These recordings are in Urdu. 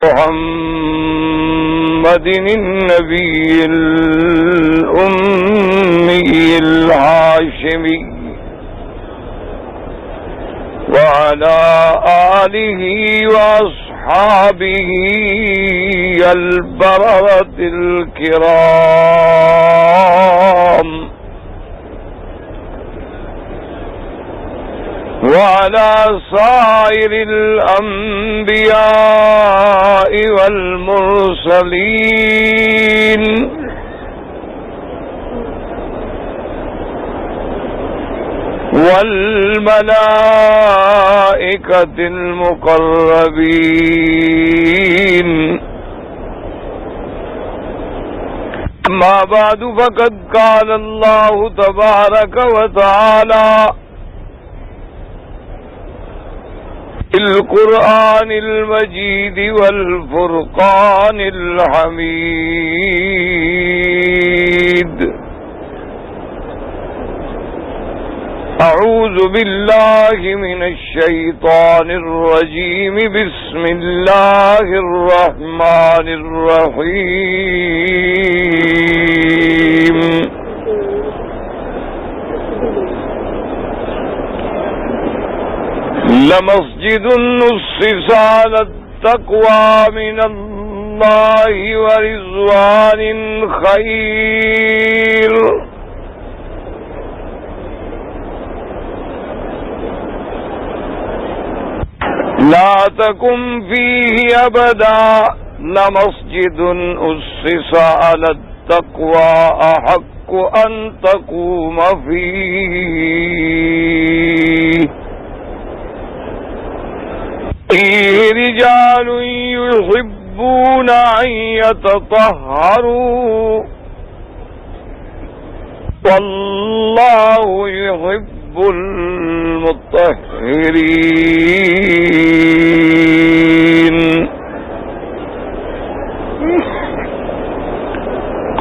محمد النبي الأمي الهاشمي وعلى آله وأصحابه البررة الكرام وعلى سائر الأنبياء والمرسلين والملائكة المقربين. أما بعد فقد قال الله تبارك وتعالى القرآن المجيد والفرقان الحميد. أعوذ بالله من الشيطان الرجيم. بسم الله الرحمن الرحيم. لمسجد أسس على التقوى من الله ورضوان خير لا تقم فيه أبدا. لمسجد أسس على التقوى أحق أن تقوم فيه رجال يحبون أن يتطهروا والله يحب المطهرين.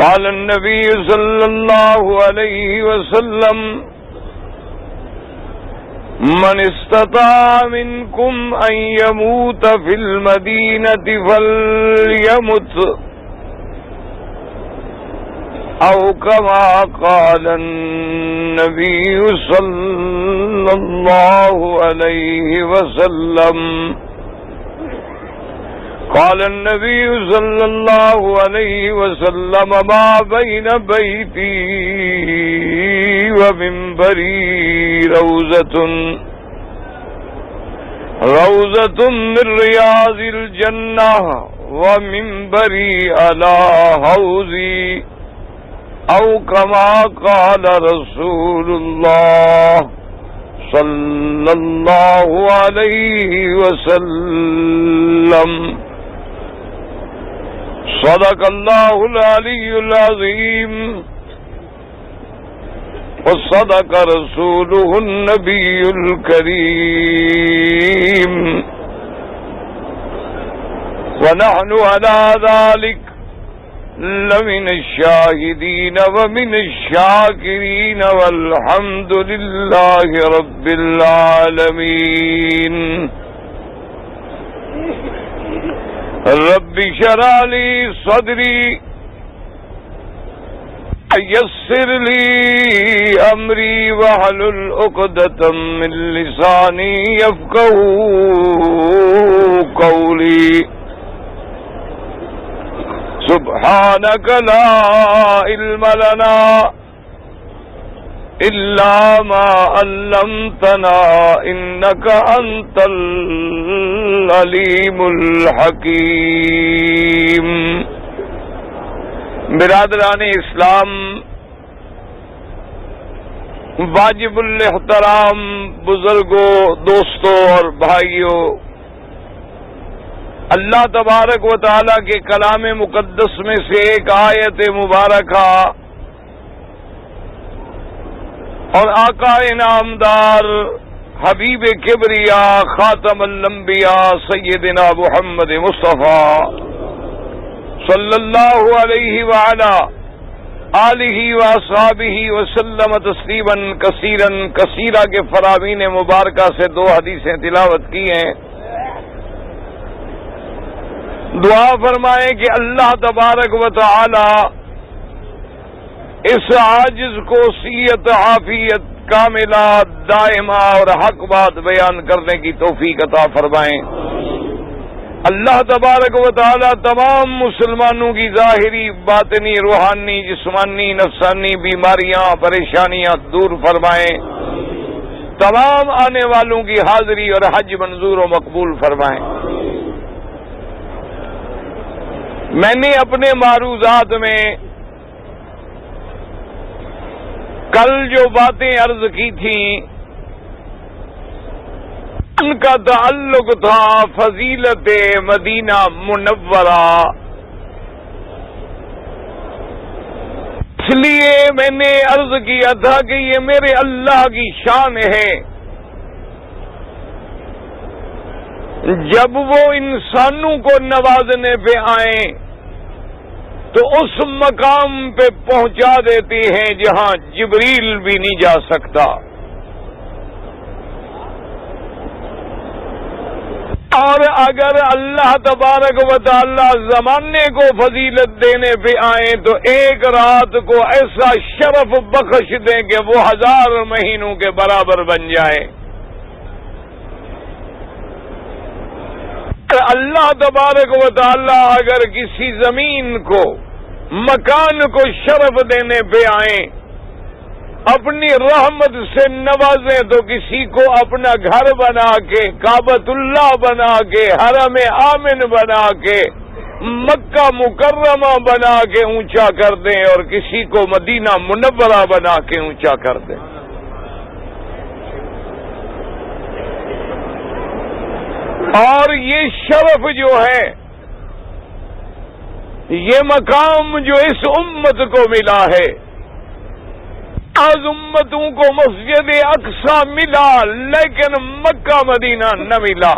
قال النبي صلى الله عليه وسلم: من استطاع منكم أن يموت في المدينة فليمت، أو كما قال النبي صلى الله عليه وسلم. قال النبي صلى الله عليه وسلم: ما بين بيتي ومنبري روضة من رياض الجنة ومنبري على حوضي، أو كما قال رسول الله صلى الله عليه وسلم. صدق الله العلي العظيم وصدق رسوله النبي الكريم، ونحن على ذلك لمن الشاهدين ومن الشاكرين، والحمد لله رب العالمين. رب اشرح لي صدري يسر لي أمري واحلل عقدة من لساني يفقهوا قولي. سبحانك لا علم لنا إلا ما علمتنا إنك أنت العليم الحكيم. برادران اسلام، واجب الاحترام بزرگوں، دوستوں اور بھائیوں، اللہ تبارک و تعالیٰ کے کلام مقدس میں سے ایک آیت مبارکہ اور آقا انعامدار حبیب کبریا خاتم الانبیاء سیدنا محمد مصطفیٰ صلی اللہ علیہ وعلا آلہ واصحابہ وسلم تسلیما کثیرا کثیرا کے فرامین مبارکہ سے دو حدیثیں تلاوت کی ہیں. دعا فرمائیں کہ اللہ تبارک و تعالی اس عاجز کو صحت عافیت کاملہ دائمہ اور حق بات بیان کرنے کی توفیق عطا فرمائیں۔ اللہ تبارک و تعالی تمام مسلمانوں کی ظاہری باطنی روحانی جسمانی نفسانی بیماریاں پریشانیاں دور فرمائیں، تمام آنے والوں کی حاضری اور حج منظور و مقبول فرمائیں۔ میں نے اپنے معروضات میں کل جو باتیں عرض کی تھیں ان کا تعلق تھا فضیلت مدینہ منورہ، اس لیے میں نے عرض کیا تھا کہ یہ میرے اللہ کی شان ہے جب وہ انسانوں کو نوازنے پہ آئیں تو اس مقام پہ پہنچا دیتے ہیں جہاں جبریل بھی نہیں جا سکتا، اور اگر اللہ تبارک و تعالی زمانے کو فضیلت دینے پہ آئیں تو ایک رات کو ایسا شرف بخش دیں کہ وہ 1000 مہینوں کے برابر بن جائے۔ اللہ تبارک و تعالی اگر کسی زمین کو مکان کو شرف دینے پہ آئیں اپنی رحمت سے نوازیں تو کسی کو اپنا گھر بنا کے کعبۃ اللہ بنا کے حرم آمن بنا کے مکہ مکرمہ بنا کے اونچا کر دیں اور کسی کو مدینہ منورہ بنا کے اونچا کر دیں۔ اور یہ شرف جو ہے یہ مقام جو اس امت کو ملا ہے، آج امتوں کو مسجد اقصی ملا لیکن مکہ مدینہ نہ ملا،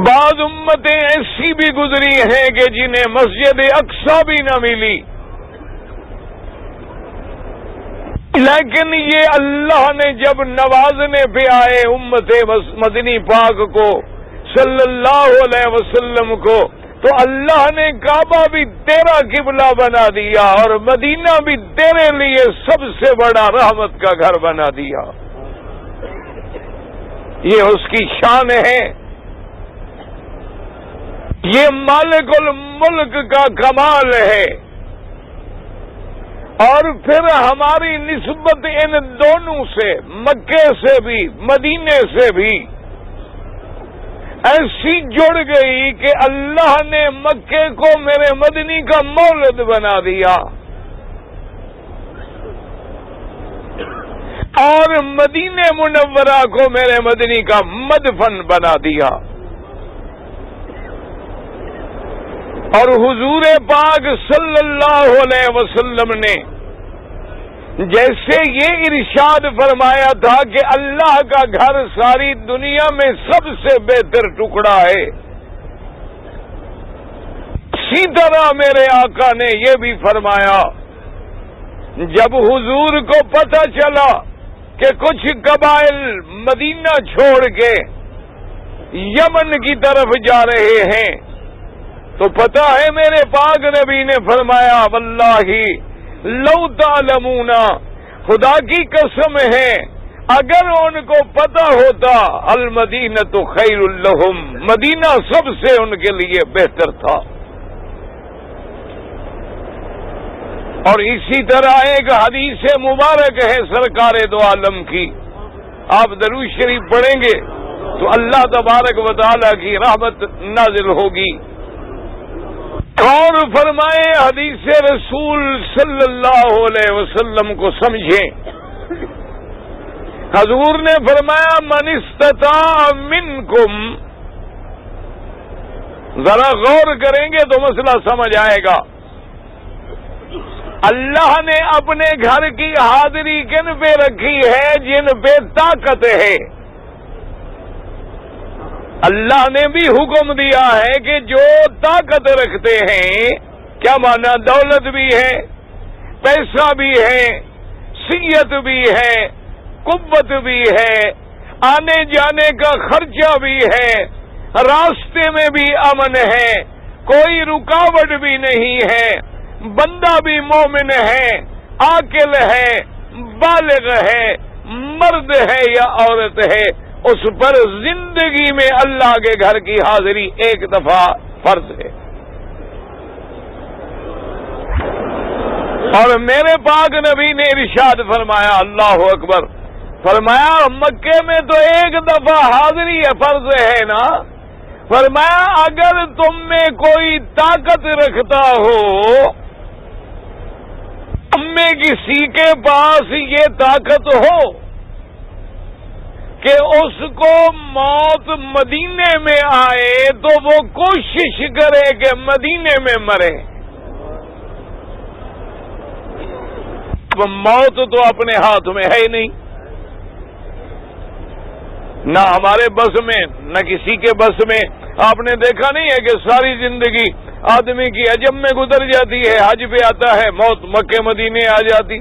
بعض امتیں ایسی بھی گزری ہیں کہ جنہیں مسجد اقصی بھی نہ ملی، لیکن یہ اللہ نے جب نوازنے پہ آئے امت مدنی پاک کو صلی اللہ علیہ وسلم کو تو اللہ نے کعبہ بھی تیرا قبلہ بنا دیا اور مدینہ بھی تیرے لیے سب سے بڑا رحمت کا گھر بنا دیا۔ یہ اس کی شان ہے، یہ مالک الملک کا کمال ہے۔ اور پھر ہماری نسبت ان دونوں سے مکے سے بھی مدینے سے بھی ایسی جڑ گئی کہ اللہ نے مکے کو میرے مدنی کا مولد بنا دیا اور مدینہ منورہ کو میرے مدنی کا مدفن بنا دیا۔ اور حضور پاک صلی اللہ علیہ وسلم نے جیسے یہ ارشاد فرمایا تھا کہ اللہ کا گھر ساری دنیا میں سب سے بہتر ٹکڑا ہے، اسی طرح میرے آقا نے یہ بھی فرمایا جب حضور کو پتہ چلا کہ کچھ قبائل مدینہ چھوڑ کے یمن کی طرف جا رہے ہیں تو پتہ ہے میرے پاک نبی نے فرمایا واللہ لو تعلمون، خدا کی قسم ہے اگر ان کو پتہ ہوتا المدینۃ خیر لہم، مدینہ سب سے ان کے لیے بہتر تھا۔ اور اسی طرح ایک حدیث مبارک ہے سرکار دو عالم کی، آپ درود شریف پڑھیں گے تو اللہ تبارک و تعالی کی رحمت نازل ہوگی۔ اور فرمائے حدیث رسول صلی اللہ علیہ وسلم کو سمجھیں، حضور نے فرمایا من استطاع منکم، ذرا غور کریں گے تو مسئلہ سمجھ آئے گا، اللہ نے اپنے گھر کی حاضری کن پہ رکھی ہے جن پہ طاقت ہے۔ اللہ نے بھی حکم دیا ہے کہ جو طاقت رکھتے ہیں، کیا مانا دولت بھی ہے، پیسہ بھی ہے، صحت بھی ہے، قوت بھی ہے، آنے جانے کا خرچہ بھی ہے، راستے میں بھی امن ہے، کوئی رکاوٹ بھی نہیں ہے، بندہ بھی مومن ہے، عاقل ہے، بالغ ہے، مرد ہے یا عورت ہے، اس پر زندگی میں اللہ کے گھر کی حاضری ایک دفعہ فرض ہے۔ اور میرے پاک نبی نے ارشاد فرمایا، اللہ اکبر، فرمایا مکے میں تو ایک دفعہ حاضری فرض ہے نا، فرمایا اگر تم میں کوئی طاقت رکھتا ہو، تم میں کسی کے پاس یہ طاقت ہو کہ اس کو موت مدینے میں آئے تو وہ کوشش کرے کہ مدینے میں مرے۔ موت تو اپنے ہاتھ میں ہے ہی نہیں، نہ ہمارے بس میں نہ کسی کے بس میں۔ آپ نے دیکھا نہیں ہے کہ ساری زندگی آدمی کی عجم میں گزر جاتی ہے، حج پہ آتا ہے موت مکے مدینے آ جاتی۔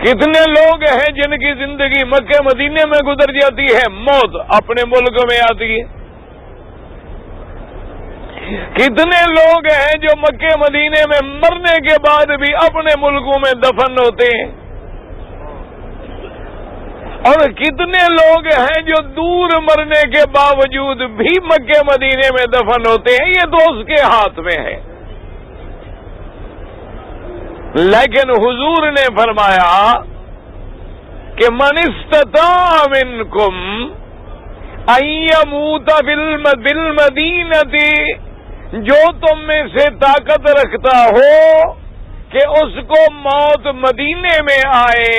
کتنے لوگ ہیں جن کی زندگی مکے مدینے میں گزر جاتی ہے، موت اپنے ملک میں آتی ہے۔ کتنے لوگ ہیں جو مکے مدینے میں مرنے کے بعد بھی اپنے ملکوں میں دفن ہوتے ہیں، اور کتنے لوگ ہیں جو دور مرنے کے باوجود بھی مکے مدینے میں دفن ہوتے ہیں۔ یہ تو اس کے ہاتھ میں ہے۔ لیکن حضور نے فرمایا کہ من استطاع منکم ان یموت بالمدینۃ، جو تم میں سے طاقت رکھتا ہو کہ اس کو موت مدینے میں آئے،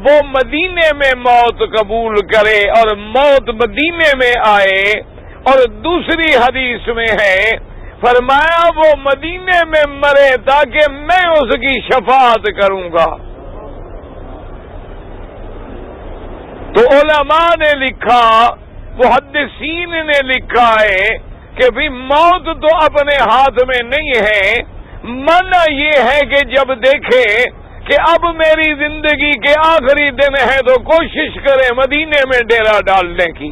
وہ مدینے میں موت قبول کرے اور موت مدینے میں آئے۔ اور دوسری حدیث میں ہے، فرمایا وہ مدینے میں مرے تاکہ میں اس کی شفاعت کروں گا۔ تو علماء نے لکھا، محدثین نے لکھا ہے کہ بھی موت تو اپنے ہاتھ میں نہیں ہے، منع یہ ہے کہ جب دیکھے کہ اب میری زندگی کے آخری دن ہے تو کوشش کرے مدینے میں ڈیرا ڈالنے کی،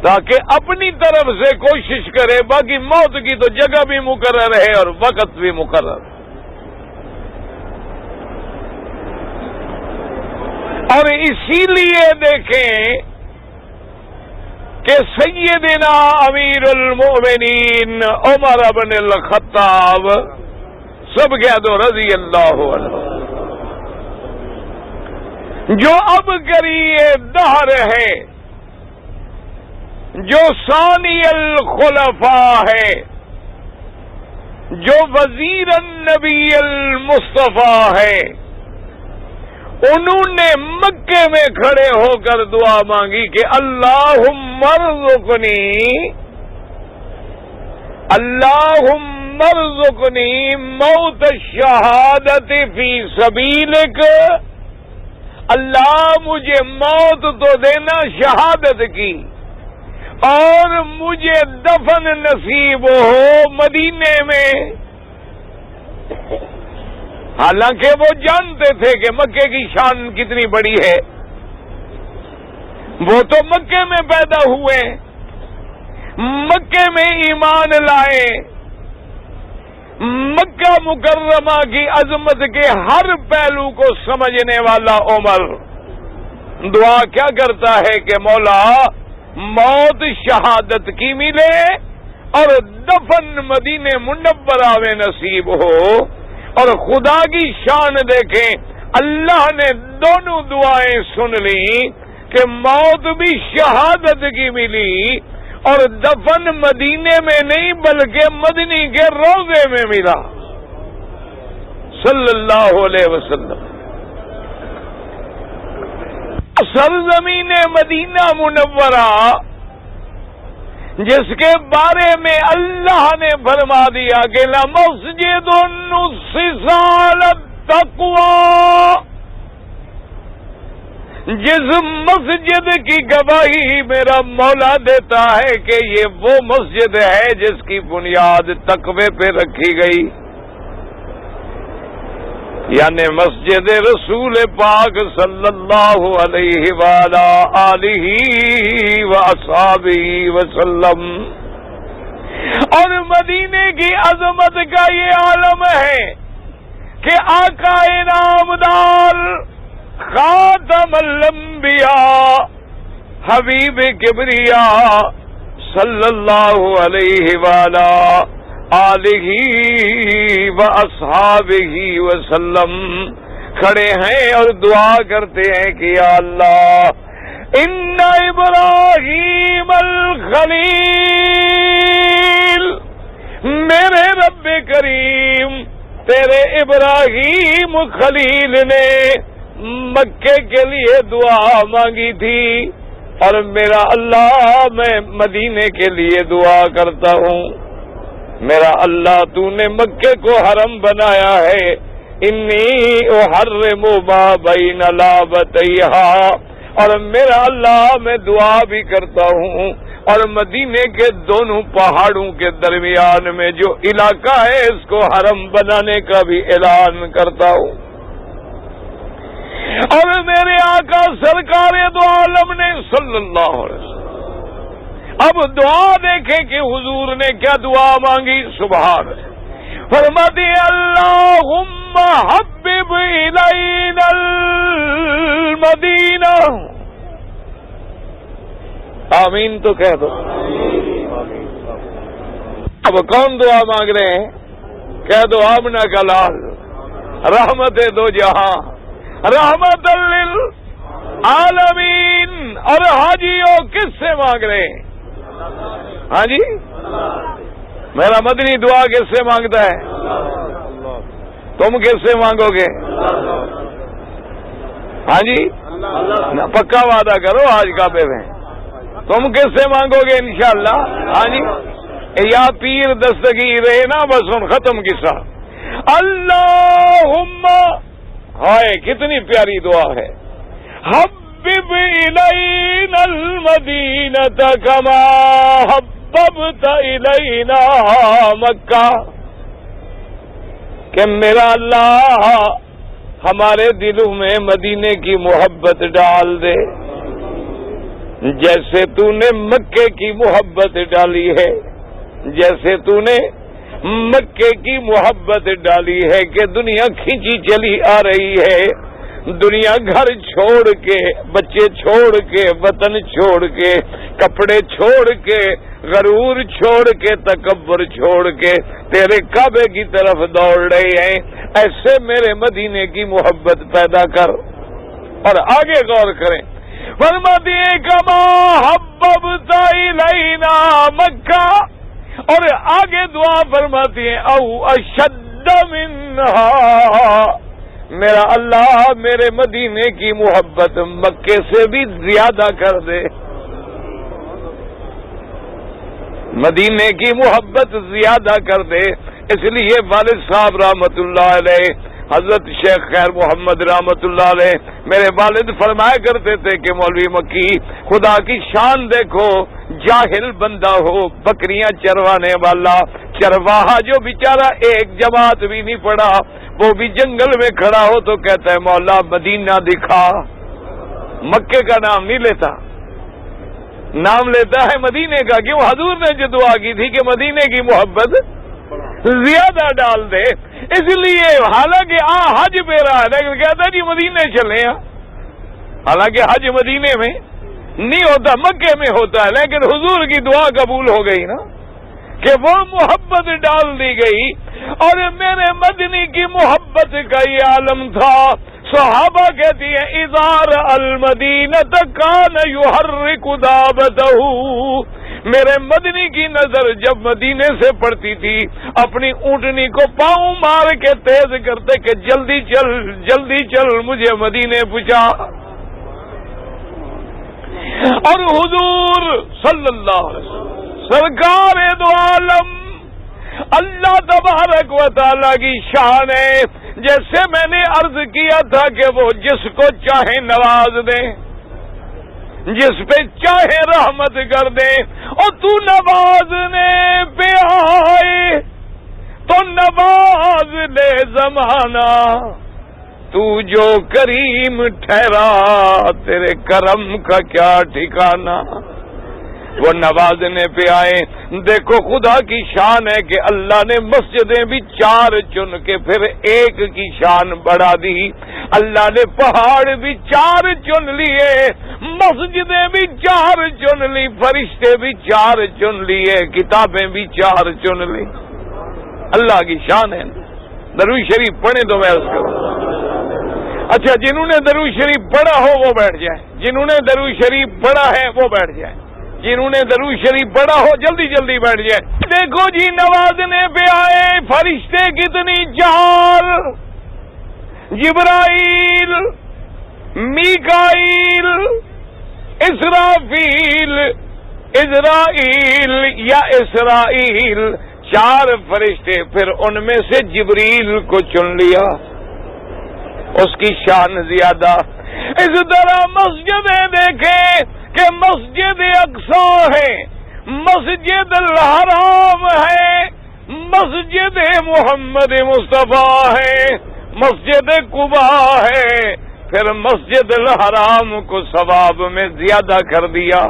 تاکہ اپنی طرف سے کوشش کرے، باقی موت کی تو جگہ بھی مقرر ہے اور وقت بھی مقرر۔ اور اسی لیے دیکھیں کہ سیدنا امیر المؤمنین عمر بن الخطاب، سب کہہ دو رضی اللہ عنہ، جو اب قریب دہر ہے، جو ثانی الخلفاء ہے، جو وزیر النبی المصطفیٰ ہے، انہوں نے مکے میں کھڑے ہو کر دعا مانگی کہ اللہم ارزقنی موت الشہادت فی سبیلک، اللہ مجھے موت تو دینا شہادت کی، اور مجھے دفن نصیب ہو مدینے میں۔ حالانکہ وہ جانتے تھے کہ مکے کی شان کتنی بڑی ہے، وہ تو مکے میں پیدا ہوئے، مکے میں ایمان لائے، مکہ مکرمہ کی عظمت کے ہر پہلو کو سمجھنے والا عمر دعا کیا کرتا ہے کہ مولا موت شہادت کی ملے اور دفن مدینے منورہ میں نصیب ہو۔ اور خدا کی شان دیکھیں، اللہ نے دونوں دعائیں سن لی کہ موت بھی شہادت کی ملی اور دفن مدینے میں نہیں بلکہ مدنی کے روضے میں ملا صلی اللہ علیہ وسلم۔ سرزمین مدینہ منورہ جس کے بارے میں اللہ نے فرما دیا کہ لمسجد نُسِّسَ عَلَى التَّقْوَىٰ، جس مسجد کی گواہی میرا مولا دیتا ہے کہ یہ وہ مسجد ہے جس کی بنیاد تقوی پہ رکھی گئی۔ یعنی مسجد رسول پاک صلی اللہ علیہ وآلہ آلہ واصحابہ وسلم. اور مدینے کی عظمت کا یہ عالم ہے کہ آقا نامدار خاتم الانبیاء حبیب کبریا صلی اللہ علیہ وآلہ آلہ واصحابہ وسلم کھڑے ہیں اور دعا کرتے ہیں کہ یا اللہ ان ابراہیم الخلیل، میرے رب کریم تیرے ابراہیم خلیل نے مکے کے لیے دعا مانگی تھی، اور میرا اللہ میں مدینے کے لیے دعا کرتا ہوں. میرا اللہ تو نے مکے کو حرم بنایا ہے، انی احرم ما بین لابتیہا، اور میرا اللہ میں دعا بھی کرتا ہوں اور مدینے کے دونوں پہاڑوں کے درمیان میں جو علاقہ ہے اس کو حرم بنانے کا بھی اعلان کرتا ہوں. اور میرے آقا سرکار دو عالم نے صلی اللہ علیہ وسلم اب دعا دیکھیں کہ حضور نے کیا دعا مانگی. سبحان اللہ. فرماتے اللہم حبب الینا المدینہ. آمین تو کہہ دو. اب کون دعا مانگ رہے ہیں؟ کہہ دو آمنہ کا لال، رحمت دو جہاں، رحمت للعالمین. اور حاجیوں کس سے مانگ رہے ہیں؟ ہاں جی، میرا مدنی دعا کس سے مانگتا ہے؟ تم کس سے مانگو گے؟ ہاں جی، پکا وعدہ کرو آج کعبے میں. تم کس سے مانگو گے انشاءاللہ؟ ہاں جی، یا پیر دستگیر ہے نا. بس ان ختم قصہ. اللہم، ہائے کتنی پیاری دعا ہے. حبب الینا المدینۃ کما حببت الینا مکہ. کہ میرا اللہ ہمارے دلوں میں مدینے کی محبت ڈال دے جیسے تو نے مکے کی محبت ڈالی ہے. جیسے تو نے مکے کی محبت ڈالی ہے کہ دنیا کھینچی چلی آ رہی ہے. دنیا گھر چھوڑ کے، بچے چھوڑ کے، وطن چھوڑ کے، کپڑے چھوڑ کے، غرور چھوڑ کے، تکبر چھوڑ کے تیرے کعبے کی طرف دوڑ رہے ہیں. ایسے میرے مدینے کی محبت پیدا کر. اور آگے غور کریں. فرماتی ہے کما حببت الینا مکہ. اور آگے دعا فرماتی ہے او اشد منہا. میرا اللہ میرے مدینے کی محبت مکے سے بھی زیادہ کر دے. مدینے کی محبت زیادہ کر دے. اس لیے والد صاحب رحمت اللہ علیہ حضرت شیخ خیر محمد رحمت اللہ علیہ میرے والد فرمایا کرتے تھے کہ مولوی مکی خدا کی شان دیکھو. جاہل بندہ ہو، بکریاں چروانے والا چرواہا جو بیچارہ ایک جماعت بھی نہیں پڑا، وہ بھی جنگل میں کھڑا ہو تو کہتا ہے مولا مدینہ دکھا. مکے کا نام نہیں لیتا، نام لیتا ہے مدینے کا. کیوں؟ حضور نے جو دعا کی تھی کہ مدینے کی محبت زیادہ ڈال دے. اس لیے حالانکہ حج پہ رہا ہے لیکن کہتا ہے جی مدینے چلے. حالانکہ حج مدینے میں نہیں ہوتا، مکے میں ہوتا ہے. لیکن حضور کی دعا قبول ہو گئی نا کہ وہ محبت ڈال دی گئی. اور میرے مدنی کی محبت کا یہ عالم تھا. صحابہ کہتی ہیں ازار المدینۃ کان یحرک دابتہ. میرے مدنی کی نظر جب مدینے سے پڑتی تھی اپنی اونٹنی کو پاؤں مار کے تیز کرتے کہ جلدی چل جلدی چل مجھے مدینے پہنچا. اور حضور صلی اللہ علیہ وسلم سرکار دو عالم اللہ تبارک و تعالی کی شان ہے. جیسے میں نے عرض کیا تھا کہ وہ جس کو چاہے نواز دیں، جس پہ چاہے رحمت کر دیں. اور تو نوازنے پہ آئے تو نواز لے زمانہ. تو جو کریم ٹھہرا تیرے کرم کا کیا ٹھکانہ. وہ نوازنے پہ آئے. دیکھو خدا کی شان ہے کہ اللہ نے مسجدیں بھی 4 چن کے پھر ایک کی شان بڑھا دی. اللہ نے پہاڑ بھی 4 چن لیے, مسجدیں بھی 4 چن لی, فرشتے بھی 4 چن لیے, کتابیں بھی 4 چن لی. اللہ کی شان ہے. درود شریف پڑھیں تو میں اس کو. اچھا, جنہوں نے درود شریف پڑھا ہو وہ بیٹھ جائیں. جنہوں نے درود شریف پڑھا ہے وہ بیٹھ جائیں. جنہوں نے درود شریف پڑھا ہو جلدی جلدی بیٹھ جائیں. دیکھو جی نوازنے پہ آئے فرشتے کتنی 4, جبرائیل, میکائیل, اسرافیل, اسرائیل یا اسرائیل, 4 فرشتے. پھر ان میں سے جبریل کو چن لیا, اس کی شان زیادہ. اس طرح مسجدیں دیکھیں کہ مسجد اقصی ہے, مسجد الحرام ہے, مسجد محمد مصطفیٰ ہے, مسجد قباء ہے. پھر مسجد الحرام کو ثواب میں زیادہ کر دیا.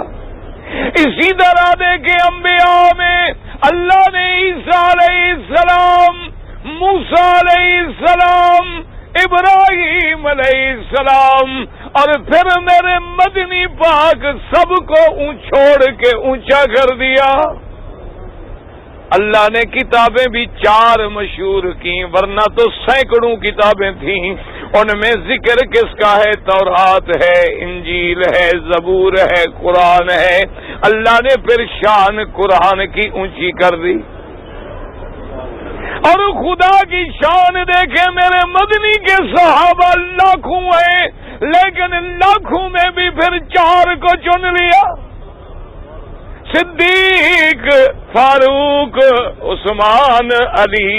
اسی طرح دیکھیں انبیاء میں اللہ نے عیسیٰ علیہ السلام, موسیٰ علیہ السلام, ابراہیم علیہ السلام اور پھر میرے مدنی پاک سب کو چھوڑ کے اونچا کر دیا. اللہ نے کتابیں بھی 4 مشہور کی, ورنہ تو سینکڑوں کتابیں تھیں. ان میں ذکر کس کا ہے؟ تورات ہے, انجیل ہے, زبور ہے, قرآن ہے. اللہ نے پھر شان قرآن کی اونچی کر دی. اور خدا کی شان دیکھیں, میرے مدنی کے صحابہ لاکھوں ہیں, لیکن لاکھوں میں بھی پھر 4 کو چن لیا. صدیق, فاروق, عثمان, علی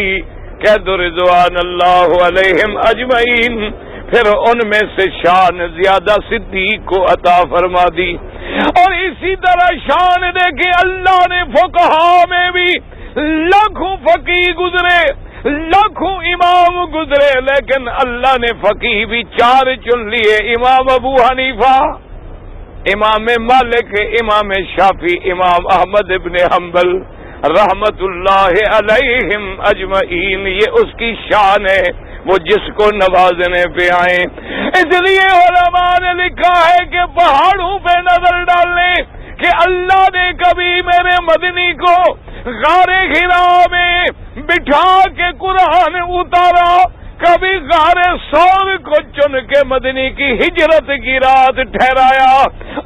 کہہ رضوان اللہ علیہم اجمعین. پھر ان میں سے شان زیادہ صدیق کو عطا فرما دی. اور اسی طرح شان دیکھیں اللہ نے فقہا میں بھی لاکھوں فقیہ گزرے, لاکھوں امام گزرے, لیکن اللہ نے فقیہ بھی 4 چن لیے. امام ابو حنیفہ, امام مالک, امام شافعی, امام احمد ابن حنبل رحمت اللہ علیہم اجمعین. یہ اس کی شان ہے, وہ جس کو نوازنے پہ آئے. اس لیے علماء نے لکھا ہے کہ پہاڑوں پہ نظر ڈالنے کہ اللہ نے کبھی میرے مدنی کو غار حرا میں بٹھا کے قرآن اتارا, کبھی غار ثور کو چن کے مدنی کی ہجرت کی رات ٹھہرایا,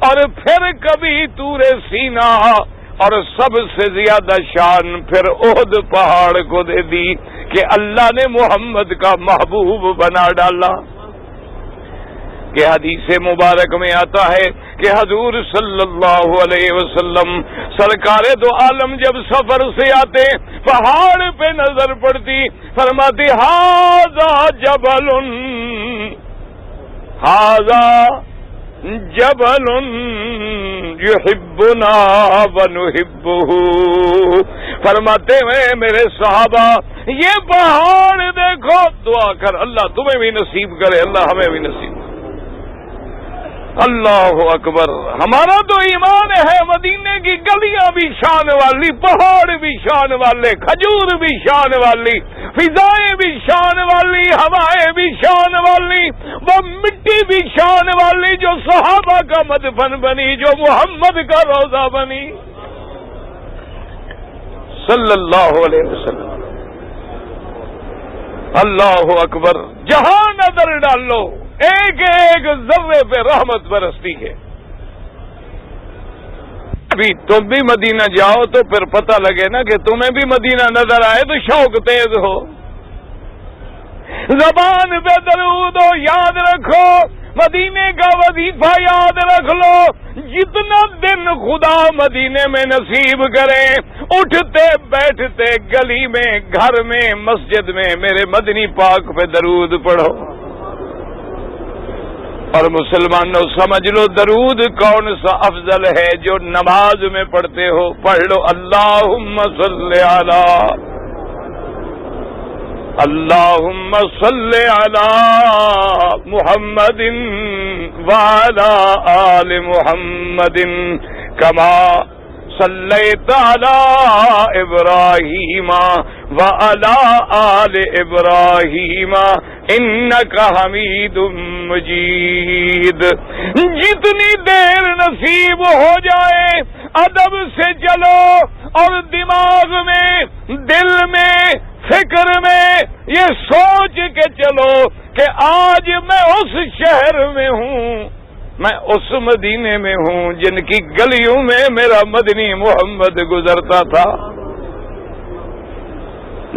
اور پھر کبھی طور سینا, اور سب سے زیادہ شان پھر احد پہاڑ کو دے دی کہ اللہ نے محمد کا محبوب بنا ڈالا. کہ حدیث مبارک میں آتا ہے کہ حضور صلی اللہ علیہ وسلم سرکار دو عالم جب سفر سے آتے پہاڑ پہ نظر پڑتی, فرماتی ھذا جبل, ھذا جبل یحبنا ونحبہ. فرماتے ہیں میرے صحابہ یہ پہاڑ دیکھو, دعا کر اللہ تمہیں بھی نصیب کرے, اللہ ہمیں بھی نصیب. اللہ اکبر. ہمارا تو ایمان ہے مدینے کی گلیاں بھی شان والی, پہاڑ بھی شان والے, کھجور بھی شان والی, فضائیں بھی شان والی, ہوائیں بھی شان والی, وہ مٹی بھی شان والی جو صحابہ کا مدفن بنی, جو محمد کا روضہ بنی صلی اللہ علیہ وسلم. اللہ اکبر. جہاں نظر ڈالو ایک ایک ذرے پہ رحمت برستی ہے. ابھی تم بھی مدینہ جاؤ تو پھر پتہ لگے نا کہ تمہیں بھی مدینہ نظر آئے تو شوق تیز ہو. زبان پہ درود ہو, یاد رکھو مدینے کا وظیفہ یاد رکھ لو. جتنا دن خدا مدینے میں نصیب کرے, اٹھتے بیٹھتے گلی میں, گھر میں, مسجد میں میرے مدنی پاک پہ درود پڑھو. اور مسلمانوں سمجھ لو درود کون سا افضل ہے جو نماز میں پڑھتے ہو. پڑھ لو اللہم صلی علی اللہم صل علی محمد وعلی آل محمد کما صلیت علی ابراہیم وعلی آل ابراہیم انک حمید مجید. جتنی دیر نصیب ہو جائے ادب سے چلو اور دماغ میں، دل میں، فکر میں یہ سوچ کے چلو کہ آج میں اس شہر میں ہوں، میں اس مدینے میں ہوں جن کی گلیوں میں میرا مدنی محمد گزرتا تھا،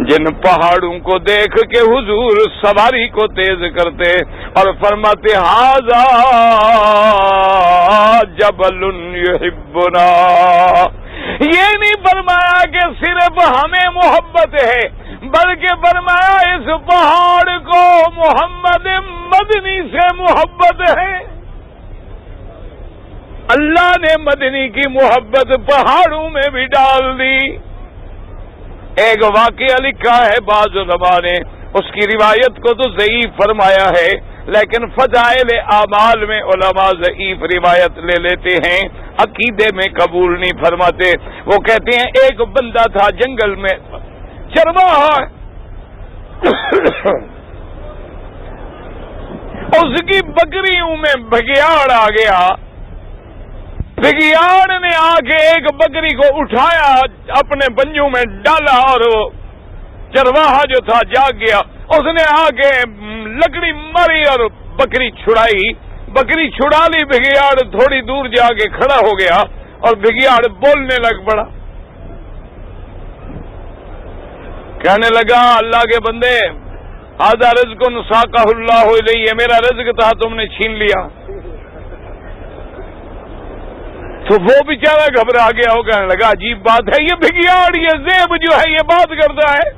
جن پہاڑوں کو دیکھ کے حضور سواری کو تیز کرتے اور فرماتے ھذا جبل یحبنا. یہ نہیں فرمایا کہ صرف ہمیں محبت ہے، بلکہ فرمایا اس پہاڑ کو محمد مدنی سے محبت ہے. اللہ نے مدنی کی محبت پہاڑوں میں بھی ڈال دی. ایک واقعہ لکھا ہے بعض علماء نے، اس کی روایت کو تو ضعیف فرمایا ہے، لیکن فضائل اعمال میں علماء ضعیف روایت لے لیتے ہیں، عقیدے میں قبول نہیں فرماتے. وہ کہتے ہیں ایک بندہ تھا جنگل میں چرواہا، اس کی بکریوں میں بگیاڑ آ گیا. بگیاڑ نے آ کے ایک بکری کو اٹھایا، اپنے پنجوں میں ڈالا اور وہ چرواہا جو تھا جاگ گیا. اس نے آ کے لکڑی ماری اور بکری چھڑائی. بکری چھڑا لی، بگیاڑ تھوڑی دور جا کے کھڑا ہو گیا اور بگیاڑ بولنے لگ پڑا. کہنے لگا اللہ کے بندے ھذا رزق ساقہ اللہ الیہ، میرا رزق تھا تم نے چھین لیا. تو وہ بیچارہ گھبرا گیا، وہ کہنے لگا عجیب بات ہے، یہ بگیاڑ، یہ زیب جو ہے یہ بات کرتا ہے،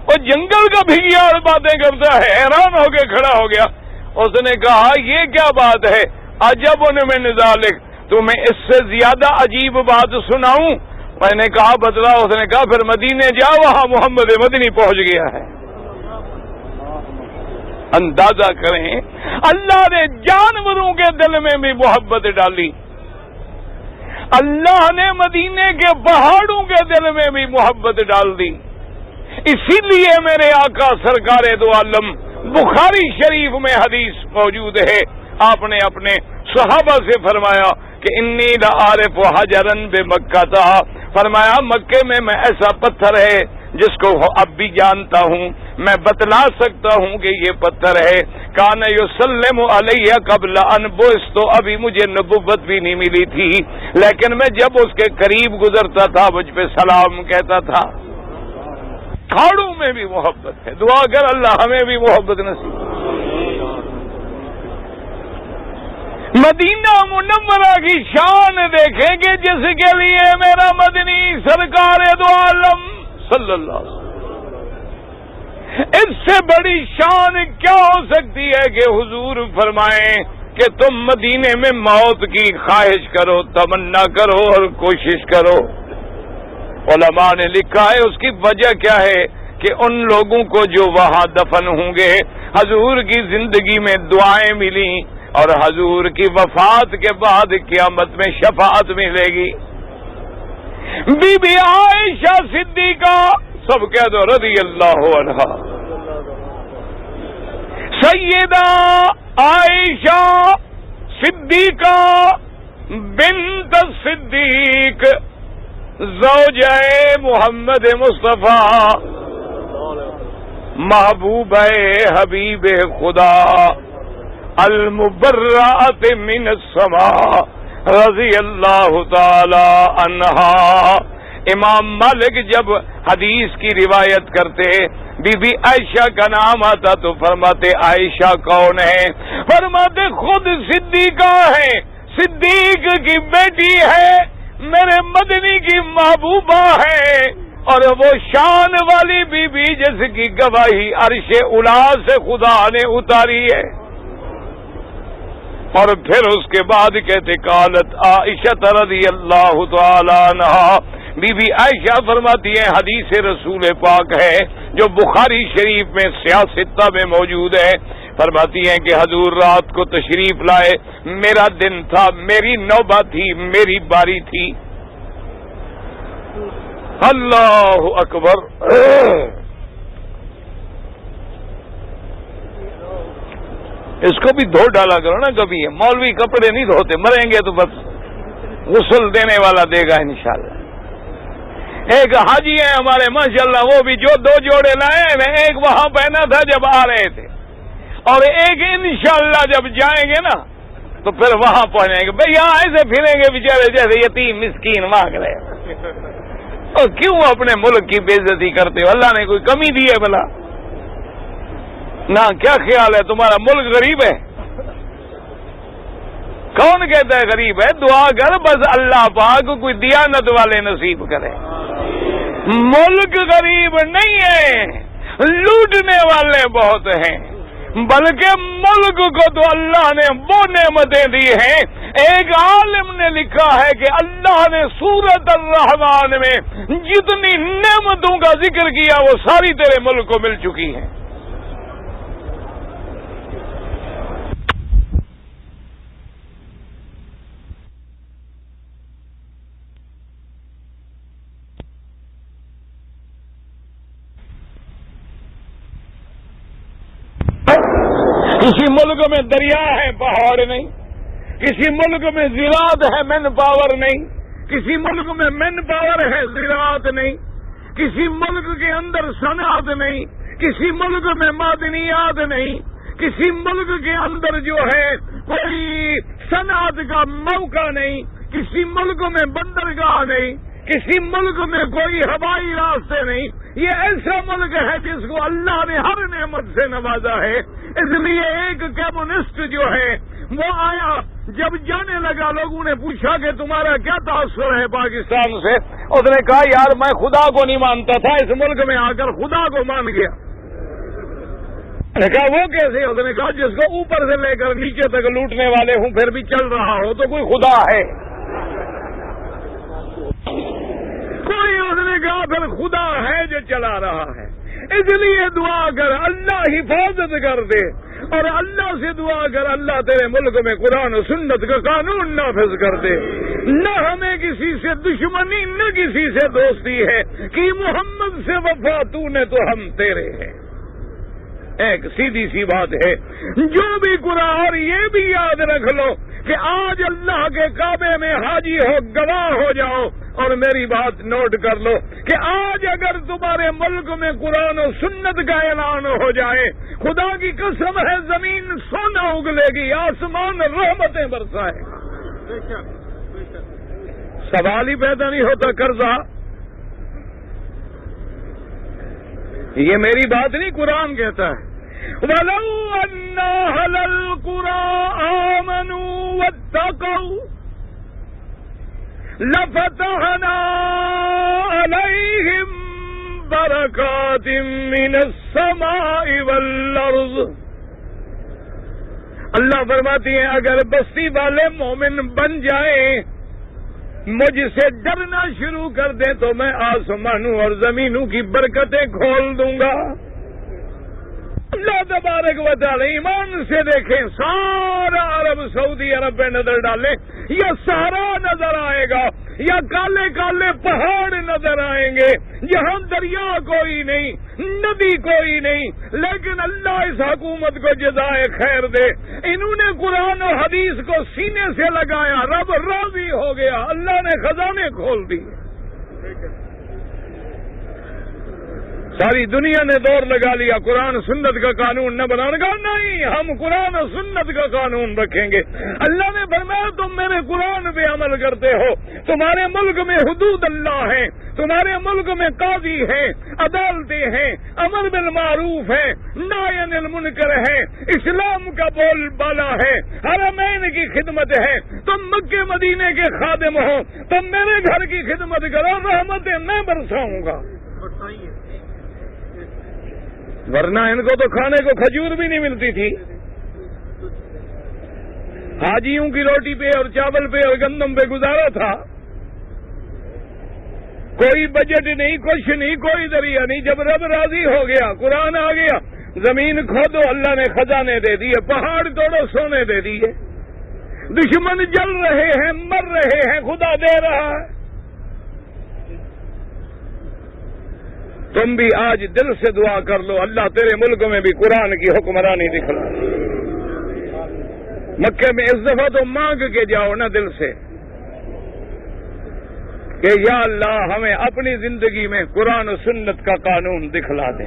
وہ جنگل کا بگیاڑ باتیں کرتا ہے. حیران ہو کے کھڑا ہو گیا. اس نے کہا یہ کیا بات ہے، عجب من ذالک، تمہیں اس سے زیادہ عجیب بات سناؤں؟ میں نے کہا بتلا. اس نے کہا پھر مدینے جا، وہاں محمد مدنی پہنچ گیا ہے. اندازہ کریں اللہ نے جانوروں کے دل میں بھی محبت ڈالی، اللہ نے مدینے کے پہاڑوں کے دل میں بھی محبت ڈال دی. اسی لیے میرے آقا سرکار دو عالم، بخاری شریف میں حدیث موجود ہے، آپ نے اپنے صحابہ سے فرمایا کہ انی لعارف حجرا بمکہ تھا، فرمایا مکے میں ایسا پتھر ہے جس کو اب بھی جانتا ہوں، میں بتلا سکتا ہوں کہ یہ پتھر ہے. کان یسلم علیہ قبل ان بعثت، تو ابھی مجھے نبوت بھی نہیں ملی تھی، لیکن میں جب اس کے قریب گزرتا تھا مجھ پہ سلام کہتا تھا. پہاڑوں میں بھی محبت ہے. دعا کر اللہ ہمیں بھی محبت نصیب. مدینہ منورہ کی شان دیکھیں گے جس کے لیے میرا مدنی سرکار دو عالم صلی اللہ علیہ وسلم، اس سے بڑی شان کیا ہو سکتی ہے کہ حضور فرمائیں کہ تم مدینے میں موت کی خواہش کرو، تمنا کرو اور کوشش کرو. علماء نے لکھا ہے اس کی وجہ کیا ہے کہ ان لوگوں کو جو وہاں دفن ہوں گے حضور کی زندگی میں دعائیں ملی اور حضور کی وفات کے بعد قیامت میں شفاعت ملے گی. بی بی عائشہ صدیقہ، سب کہہ دو رضی اللہ عنہا، سیدہ عائشہ صدیقہ بنت صدیق زوجہ محمد مصطفیٰ محبوب حبیب خدا المبرأۃ من السماء رضی اللہ تعالی عنہا. امام مالک جب حدیث کی روایت کرتے بی بی عائشہ کا نام آتا تو فرماتے عائشہ کون ہے؟ فرماتے خود صدیقہ ہے، صدیق کی بیٹی ہے، میرے مدنی کی محبوبہ ہے، اور وہ شان والی بی بی جس کی گواہی عرش اولا سے خدا نے اتاری ہے. اور پھر اس کے بعد کہتے قالت عائشہ رضی اللہ تعالی عنہا، بی بی عائشہ فرماتی ہیں حدیث رسول پاک ہے جو بخاری شریف میں سیاستہ میں موجود ہے، فرماتی ہیں کہ حضور رات کو تشریف لائے، میرا دن تھا، میری نوبت تھی، میری باری تھی۔ اللہ اکبر۔ اس کو بھی دھو ڈالا کرو نا کبھی، مولوی کپڑے نہیں دھوتے، مریں گے تو بس غسل دینے والا دے گا انشاءاللہ۔ ایک حاجی ہیں ہمارے ماشاءاللہ، وہ بھی جو 2 جوڑے لائے ہیں، ایک وہاں پہنا تھا جب آ رہے تھے، اور ایک انشاءاللہ جب جائیں گے نا تو پھر وہاں پہنچیں گے۔ بھئی یہاں ایسے پھریں گے بیچارے جیسے یتیم مسکین مانگ رہے، اور کیوں اپنے ملک کی بے عزتی کرتے ہو؟ اللہ نے کوئی کمی دی ہے بھلا؟ نہ کیا خیال ہے تمہارا ملک غریب ہے؟ کون کہتا ہے غریب ہے؟ دعا کر بس اللہ پاک کوئی دیانت والے نصیب کرے۔ ملک غریب نہیں ہے، لوٹنے والے بہت ہیں، بلکہ ملک کو تو اللہ نے وہ نعمتیں دی ہیں۔ ایک عالم نے لکھا ہے کہ اللہ نے سورۃ الرحمن میں جتنی نعمتوں کا ذکر کیا وہ ساری تیرے ملک کو مل چکی ہیں۔ کسی ملک میں دریا ہے، پہاڑ نہیں، کسی ملک میں زراعت ہے، مین پاور نہیں، کسی ملک میں مین پاور ہے، زراعت نہیں، کسی ملک کے اندر صنعت نہیں، کسی ملک میں معدنیات نہیں، کسی ملک کے اندر جو ہے کوئی صنعت کا موقع نہیں، کسی ملک میں بندرگاہ نہیں، کسی ملک میں کوئی ہوائی راستے نہیں۔ یہ ایسا ملک ہے جس کو اللہ نے ہر نعمت سے نوازا ہے۔ اس لیے ایک کمیونسٹ جو ہے وہ آیا، جب جانے لگا لوگوں نے پوچھا کہ تمہارا کیا تاثر ہے پاکستان سے، اس نے کہا یار میں خدا کو نہیں مانتا تھا، اس ملک میں آ کر خدا کو مان گیا۔ نے کہا وہ کیسے؟ اس نے کہا جس کو اوپر سے لے کر نیچے تک لوٹنے والے ہوں پھر بھی چل رہا ہو تو کوئی خدا ہے؟ کوئی، اس نے کہا پھر خدا ہے جو چلا رہا ہے۔ اس لیے دعا کر اللہ حفاظت کر دے، اور اللہ سے دعا کر اللہ تیرے ملک میں قرآن و سنت کا قانون نافذ کر دے۔ نہ ہمیں کسی سے دشمنی نہ کسی سے دوستی ہے، کہ محمد سے وفا تو نے تو ہم تیرے ہیں۔ ایک سیدھی سی بات ہے، جو بھی قرآن، اور یہ بھی یاد رکھ لو کہ آج اللہ کے کعبے میں حاجی ہو، گواہ ہو جاؤ، اور میری بات نوٹ کر لو کہ آج اگر تمہارے ملک میں قرآن و سنت کا اعلان ہو جائے، خدا کی قسم ہے زمین سونا اگلے گی، آسمان رحمتیں برسائے گا۔ سوال ہی پیدا نہیں ہوتا قرضہ۔ یہ میری بات نہیں، قرآن کہتا ہے وَلَوْ أَنَّ أَهْلَ الْقُرَىٰ آمَنُوا وَاتَّقَوْا لَفَتَحْنَا عَلَيْهِمْ بَرَكَاتٍ مِّنَ السَّمَاءِ وَالْأَرْضِ۔ اللہ فرماتی ہیں اگر بستی والے مومن بن جائیں، مجھ سے ڈرنا شروع کر دیں تو میں آسمانوں اور زمینوں کی برکتیں کھول دوں گا۔ اللہ تبارک و تعالی ایمان سے دیکھیں، سارا عرب سعودی عرب پہ نظر ڈالیں، یا سارا نظر آئے گا، یا کالے کالے پہاڑ نظر آئیں گے، جہاں دریا کوئی نہیں، ندی کوئی نہیں، لیکن اللہ اس حکومت کو جزائے خیر دے، انہوں نے قرآن و حدیث کو سینے سے لگایا، رب راضی ہو گیا، اللہ نے خزانے کھول دیے۔ ساری دنیا نے دور لگا لیا قرآن سنت کا قانون نہ بنانے کا، نہیں، ہم قرآن و سنت کا قانون رکھیں گے۔ اللہ نے فرمایا تم میرے قرآن پہ عمل کرتے ہو، تمہارے ملک میں حدود اللہ ہیں، تمہارے ملک میں قاضی ہیں، عدالتیں ہیں، امر بالمعروف ہے، نہی عن المنکر ہے، اسلام کا بول بالا ہے، حرمین کی خدمت ہے، تم مکے مدینے کے خادم ہو، تم میرے گھر کی خدمت کرو، رحمتیں میں برساؤں گا۔ ورنہ ان کو تو کھانے کو کھجور بھی نہیں ملتی تھی، حاجیوں کی روٹی پہ اور چاول پہ اور گندم پہ گزارا تھا۔ کوئی بجٹ نہیں، کچھ نہیں، کوئی ذریعہ نہیں. جب رب راضی ہو گیا، قرآن آ گیا، زمین کھودو، اللہ نے خزانے دے دیے، پہاڑ توڑو، سونے دے دیے. دشمن جل رہے ہیں، مر رہے ہیں، خدا دے رہا ہے. تم بھی آج دل سے دعا کر لو، اللہ تیرے ملک میں بھی قرآن کی حکمرانی دکھلا. مکے میں اس دفعہ تو مانگ کے جاؤ نا دل سے کہ یا اللہ ہمیں اپنی زندگی میں قرآن و سنت کا قانون دکھلا دے.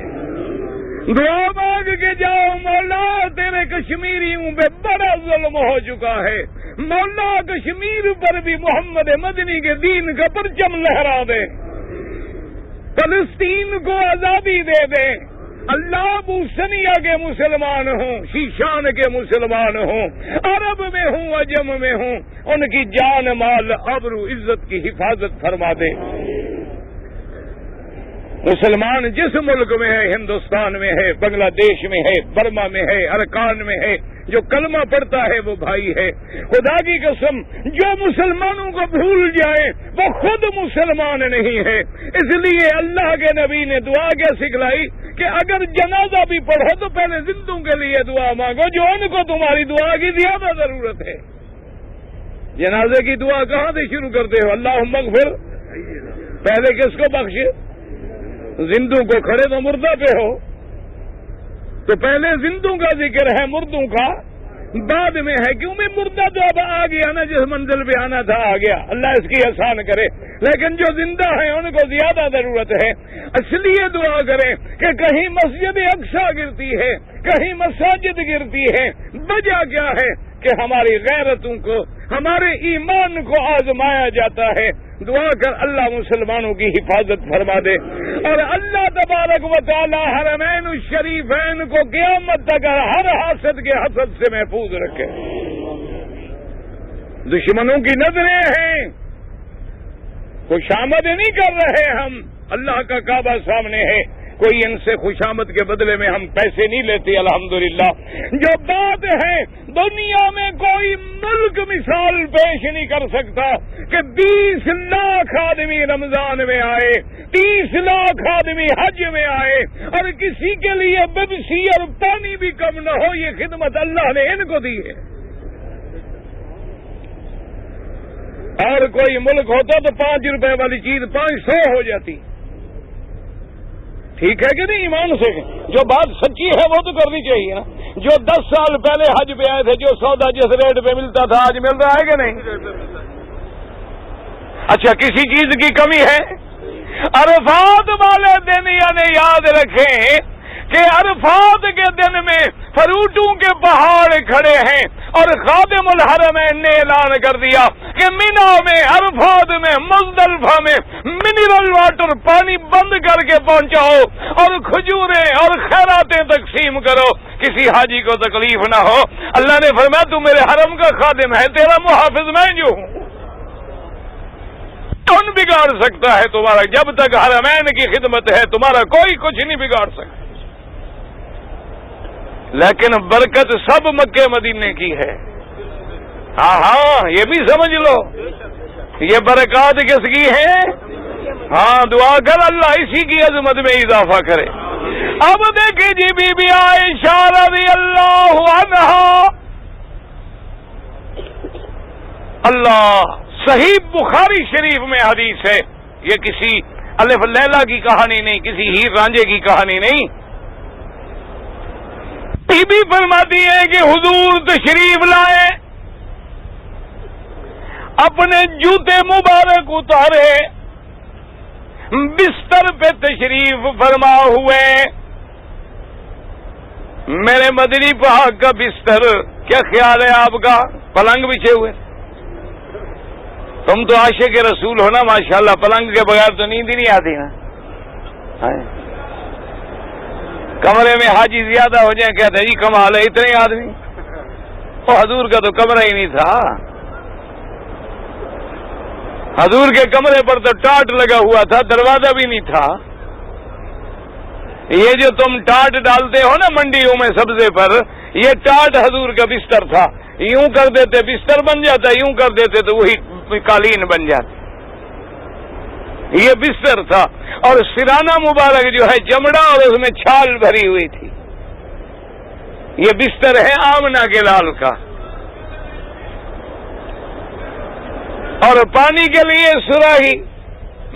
دعا مانگ کے جاؤ، مولا تیرے کشمیریوں پہ بڑا ظلم ہو چکا ہے، مولا کشمیر پر بھی محمد مدنی کے دین کا پرچم لہرا دے، فلسطین کو آزادی دے دے. اللہ بوسنیا کے مسلمان ہوں، شیشان کے مسلمان ہوں، عرب میں ہوں، عجم میں ہوں، ان کی جان مال آبرو عزت کی حفاظت فرما دے. مسلمان جس ملک میں ہے، ہندوستان میں ہے، بنگلہ دیش میں ہے، برما میں ہے، ارکان میں ہے، جو کلمہ پڑھتا ہے وہ بھائی ہے. خدا کی قسم جو مسلمانوں کو بھول جائے وہ خود مسلمان نہیں ہے. اس لیے اللہ کے نبی نے دعا کیا سکھلائی کہ اگر جنازہ بھی پڑھو تو پہلے زندوں کے لیے دعا مانگو جو ان کو تمہاری دعا کی زیادہ ضرورت ہے. جنازے کی دعا کہاں سے شروع کرتے ہو؟ اللہم اغفر. پہلے کس کو بخشے؟ زندوں کو. کھڑے تو مردہ پہ ہو تو پہلے زندوں کا ذکر ہے، مردوں کا بعد میں ہے. کیوں میں مردہ تو اب آ گیا نا، جس منزل پہ آنا تھا آ گیا، اللہ اس کی احسان کرے. لیکن جو زندہ ہیں ان کو زیادہ ضرورت ہے. اس لیے دعا کریں کہ کہیں مسجد اقصی گرتی ہے، کہیں مساجد گرتی ہے. وجہ کیا ہے کہ ہماری غیرتوں کو، ہمارے ایمان کو آزمایا جاتا ہے. دعا کر اللہ مسلمانوں کی حفاظت فرما دے، اور اللہ تبارک و تعالی حرمین الشریفین کو قیامت تک ہر حاسد کے حسد سے محفوظ رکھے. دشمنوں کی نظریں ہیں، خوشامد نہیں کر رہے ہم، اللہ کا کعبہ سامنے ہے، کوئی ان سے خوشامد کے بدلے میں ہم پیسے نہیں لیتے الحمدللہ. جو بات ہے دنیا میں کوئی ملک مثال پیش نہیں کر سکتا کہ 20 لاکھ آدمی رمضان میں آئے، 30 لاکھ آدمی حج میں آئے، اور کسی کے لیے ببسی اور پانی بھی کم نہ ہو. یہ خدمت اللہ نے ان کو دی ہے. اور کوئی ملک ہوتا تو 5 روپے والی چیز 500 ہو جاتی. ٹھیک ہے کہ نہیں؟ ایمان سے جو بات سچی ہے وہ تو کرنی چاہیے نا. جو 10 سال پہلے حج پہ آئے تھے، جو سودا جس ریٹ پہ ملتا تھا آج مل رہا ہے کہ نہیں؟ اچھا کسی چیز کی کمی ہے؟ عرفات والے دن یعنی یاد رکھیں کہ عرفات کے دن میں فروٹوں کے پہاڑ کھڑے ہیں، اور خادم الحرمین نے اعلان کر دیا کہ مینا میں، عرفات میں، مزدلفہ میں منرل واٹر پانی بند کر کے پہنچاؤ اور کھجوریں اور خیراتیں تقسیم کرو، کسی حاجی کو تکلیف نہ ہو. اللہ نے فرمایا تو میرے حرم کا خادم ہے، تیرا محافظ میں جو ہوں. کون بگاڑ سکتا ہے تمہارا؟ جب تک حرمین کی خدمت ہے تمہارا کوئی کچھ نہیں بگاڑ سکتا. لیکن برکت سب مکے مدینے کی ہے. ہاں یہ بھی سمجھ لو، یہ برکات کس کی ہے؟ ہاں دعا کر اللہ اسی کی عظمت میں اضافہ کرے. اب دیکھیں جی بی بی عائشہ رضی اللہ عنہا، اللہ صحیح بخاری شریف میں حدیث ہے. یہ کسی الف لیلا کی کہانی نہیں، کسی ہیر رانجھے کی کہانی نہیں. بی بی فرماتی ہے کہ حضور تشریف لائے، اپنے جوتے مبارک اتارے، بستر پہ تشریف فرما ہوئے. میرے مدنی پاک کا بستر، کیا خیال ہے آپ کا؟ پلنگ بچھے ہوئے. تم تو عاشق رسول ہو نا ماشاءاللہ، پلنگ کے بغیر تو نیند ہی نہیں آتی نا. کمرے میں حاجی زیادہ ہو جائیں کہتے ہیں جی کمال ہے اتنے آدمی. وہ حضور کا تو کمرہ ہی نہیں تھا. حضور کے کمرے پر تو ٹاٹ لگا ہوا تھا، دروازہ بھی نہیں تھا. یہ جو تم ٹاٹ ڈالتے ہو نا منڈیوں میں سبزے پر، یہ ٹاٹ حضور کا بستر تھا. یوں کر دیتے بستر بن جاتا، یوں کر دیتے تو وہی قالین بن جاتی. یہ بستر تھا، اور سرانہ مبارک جو ہے چمڑا اور اس میں چھال بھری ہوئی تھی. یہ بستر ہے آمنہ کے لال کا. اور پانی کے لیے سراہی،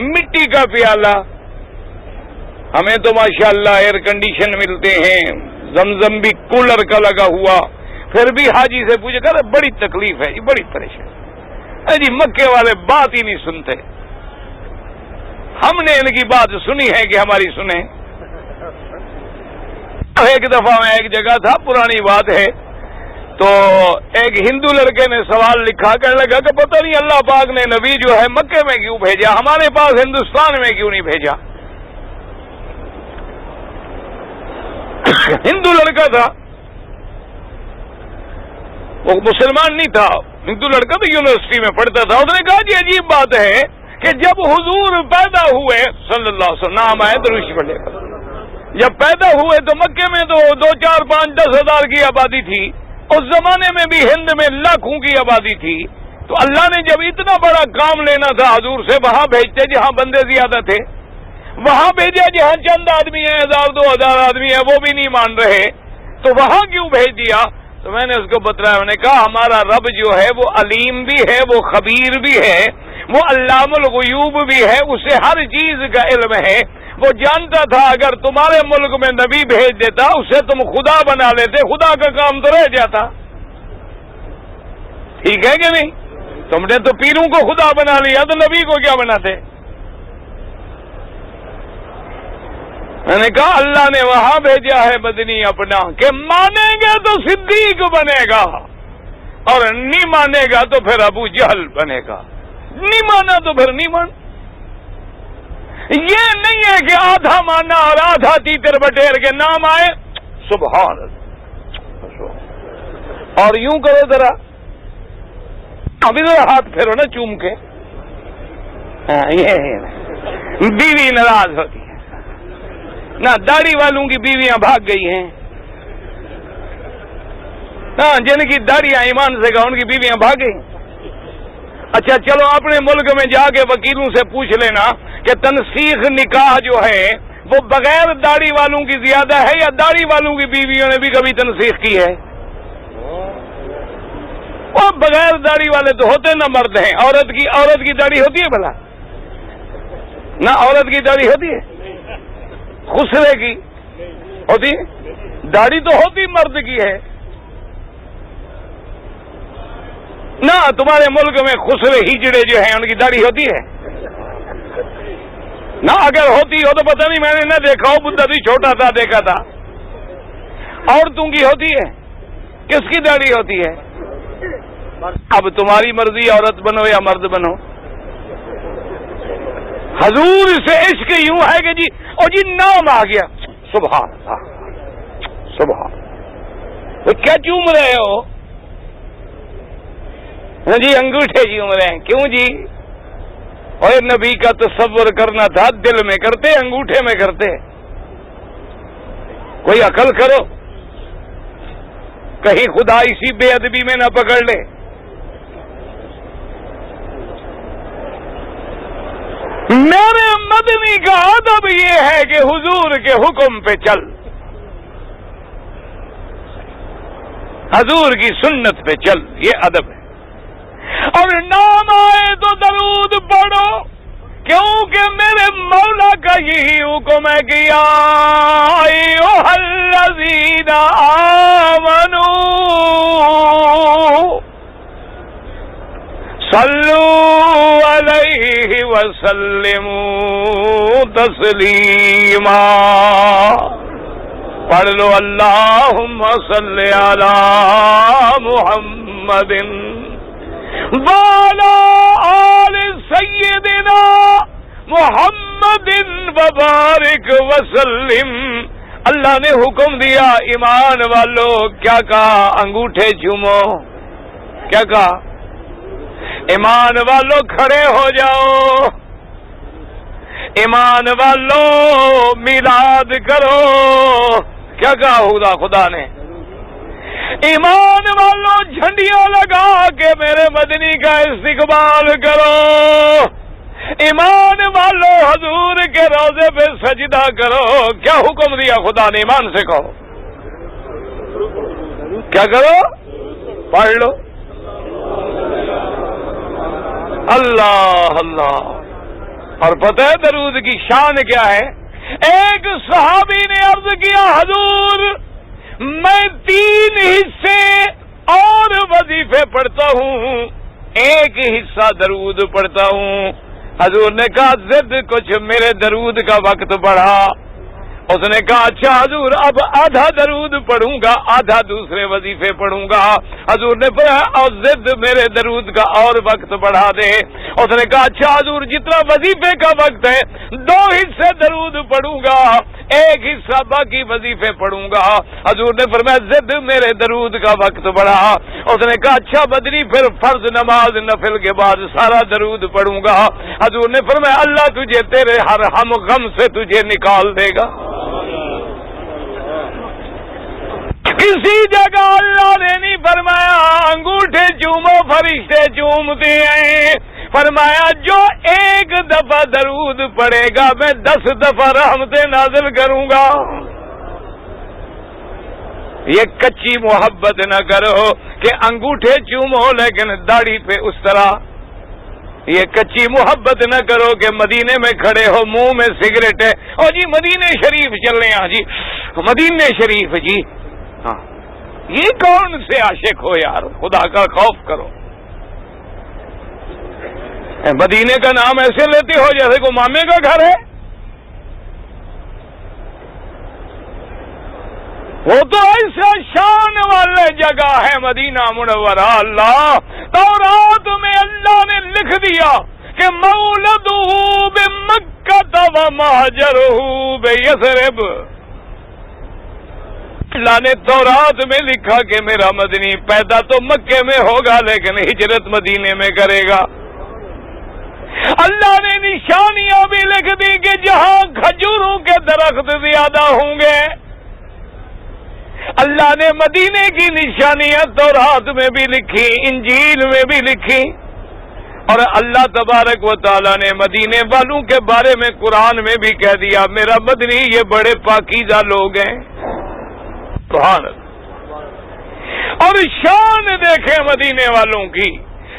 مٹی کا پیالہ. ہمیں تو ماشاءاللہ ایئر کنڈیشن ملتے ہیں، زمزم بھی کولر کا لگا ہوا. پھر بھی حاجی سے پوچھے کہ بڑی تکلیف ہے، بڑی پریشانی. جی مکے والے بات ہی نہیں سنتے. ہم نے ان کی بات سنی ہے کہ ہماری سنیں. ایک دفعہ میں ایک جگہ تھا، پرانی بات ہے، تو ایک ہندو لڑکے نے سوال لکھا، کہنے لگا کہ پتہ نہیں اللہ پاک نے نبی جو ہے مکے میں کیوں بھیجا، ہمارے پاس ہندوستان میں کیوں نہیں بھیجا. ہندو لڑکا تھا، وہ مسلمان نہیں تھا، ہندو لڑکا تو یونیورسٹی میں پڑھتا تھا. اس نے کہا جی عجیب بات ہے کہ جب حضور پیدا ہوئے صلی اللہ علیہ وسلم، نام آئے درود پڑھے، جب پیدا ہوئے تو مکے میں تو 2 4 5 10 ہزار کی آبادی تھی. اس زمانے میں بھی ہند میں لاکھوں کی آبادی تھی. تو اللہ نے جب اتنا بڑا کام لینا تھا حضور سے، وہاں بھیجتے جہاں بندے زیادہ تھے، وہاں بھیجا جہاں چند آدمی ہیں، 1000 2000 آدمی ہیں، وہ بھی نہیں مان رہے، تو وہاں کیوں بھیج دیا؟ تو میں نے اس کو بتلایا، میں نے کہا ہمارا رب جو ہے وہ علیم بھی ہے، وہ خبیر بھی ہے، وہ علام الغیوب بھی ہے، اسے ہر چیز کا علم ہے. وہ جانتا تھا اگر تمہارے ملک میں نبی بھیج دیتا اسے تم خدا بنا لیتے، خدا کا کام تو رہ جاتا. ٹھیک ہے کہ نہیں؟ تم نے تو پیروں کو خدا بنا لیا تو نبی کو کیا بناتے؟ میں نے کہا اللہ نے وہاں بھیجا ہے مدنی اپنا کہ مانیں گے تو صدیق بنے گا، اور نہیں مانے گا تو پھر ابو جہل بنے گا. نہیں مانا تو پھر نہیں مان. یہ نہیں ہے کہ آدھا مانا اور آدھا تیتر بٹیر کے نام آئے سبحان اللہ، اور یوں کرو ذرا، ابھی ذرا ہاتھ پھیرو نا چوم کے. یہ بیوی ناراض ہوتی ہے نہ، داڑھی والوں کی بیویاں بھاگ گئی ہیں، ہاں جن کی داڑیاں ایمان سے گا ان کی بیویاں بھاگ گئی. اچھا چلو اپنے ملک میں جا کے وکیلوں سے پوچھ لینا کہ تنسیخ نکاح جو ہے وہ بغیر داڑھی والوں کی زیادہ ہے یا داڑھی والوں کی بیویوں نے بھی کبھی تنسیخ کی ہے؟ وہ بغیر داڑھی والے تو ہوتے نہ مرد ہیں. عورت کی داڑھی ہوتی ہے بھلا؟ نہ عورت کی داڑھی ہوتی ہے، خسرے کی ہوتی ہے، داڑھی تو ہوتی مرد کی ہے. نہ تمہارے ملک میں خسرے ہجڑے جو ہیں ان کی داڑھی ہوتی ہے؟ نہ اگر ہوتی ہو تو پتہ نہیں، میں نے نہ دیکھا ہو، بدھا بھی چھوٹا تھا دیکھا تھا. عورتوں کی ہوتی ہے، کس کی داڑھی ہوتی ہے؟ اب تمہاری مرضی عورت بنو یا مرد بنو. حضور سے عشق یوں ہے کہ جی اور جی نام آ گیا سبحان اللہ سبحان. وہ کیا چوم رہے ہو؟ جی انگوٹھے چوم رہے ہیں. کیوں جی؟ اور نبی کا تصور کرنا تھا، دل میں کرتے انگوٹھے میں کرتے. کوئی عقل کرو، کہیں خدا اسی بے ادبی میں نہ پکڑ لے. میرے مدنی کا ادب یہ ہے کہ حضور کے حکم پہ چل، حضور کی سنت پہ چل، یہ ادب ہے. اور نام آئے تو درود پڑھو، کیونکہ میرے مولا کا یہی حکم ہے کہ یا ایھا الذین آمنوا صلوا علیہ وسلموا تسلیما. پڑھ لو اللہم صلی علی محمد وعلی آل سیدنا محمد وبارک وسلم. اللہ نے حکم دیا ایمان والو، کیا کہا؟ انگوٹھے چومو. کیا کہا؟ ایمان والو کھڑے ہو جاؤ، ایمان والو میلاد کرو. کیا کہا خدا نے؟ ایمان والو جھنڈیاں لگا کے میرے مدنی کا استقبال کرو. ایمان والو حضور کے روضے پہ سجدہ کرو. کیا حکم دیا خدا نے؟ ایمان سے کہو. کیا کرو؟ پڑھ لو. اللہ اللہ. اور پتہ ہے درود کی شان کیا ہے؟ ایک صحابی نے عرض کیا حضور میں 3 حصے اور وظیفے پڑھتا ہوں، ایک حصہ درود پڑھتا ہوں. حضور نے کہا ضد کچھ میرے درود کا وقت بڑھا. اس نے کہا اچھا حضور اب آدھا درود پڑھوں گا، آدھا دوسرے وظیفے پڑھوں گا. حضور نے فرمایا اور ضد میرے درود کا اور وقت بڑھا دے. اس نے کہا اچھا حضور جتنا وظیفے کا وقت ہے 2 حصے درود پڑھوں گا، ایک حصہ باقی وظیفے پڑھوں گا. حضور نے فرمایا ضد میرے درود کا وقت بڑھا. اس نے کہا اچھا بدری پھر فرض نماز نفل کے بعد سارا درود پڑھوں گا. حضور نے فرمایا اللہ تجھے تیرے ہر ہم غم سے تجھے نکال دے گا. کسی جگہ اللہ نے نہیں فرمایا انگوٹھے چومو فرشتے چومتے ہیں، فرمایا جو 1 دفعہ درود پڑھے گا میں 10 دفعہ رحمتیں نازل کروں گا. یہ کچی محبت نہ کرو کہ انگوٹھے چومو لیکن داڑھی پہ اس طرح. یہ کچی محبت نہ کرو کہ مدینے میں کھڑے ہو منہ میں سگریٹ ہے اور جی مدینے شریف چل رہے ہیں جی مدینے شریف جی. ہاں یہ کون سے عاشق ہو یار، خدا کا خوف کرو. مدینے کا نام ایسے لیتے ہو جیسے کو مامے کا گھر ہے. وہ تو ایسا شان والے جگہ ہے مدینہ منورہ. اللہ تورات میں اللہ نے لکھ دیا کہ مولدہ بمکہ و مہجرہ بیثرب. اللہ نے تورات میں لکھا کہ میرا مدنی پیدا تو مکے میں ہوگا لیکن ہجرت مدینے میں کرے گا. اللہ نے نشانیاں بھی لکھ دی کہ جہاں کھجوروں کے درخت زیادہ ہوں گے. اللہ نے مدینے کی نشانیاں تورات میں بھی لکھی، انجیل میں بھی لکھی. اور اللہ تبارک و تعالی نے مدینے والوں کے بارے میں قرآن میں بھی کہہ دیا میرا مدنی یہ بڑے پاکیزہ لوگ ہیں. سبحان اللہ. اور شان دیکھیں مدینے والوں کی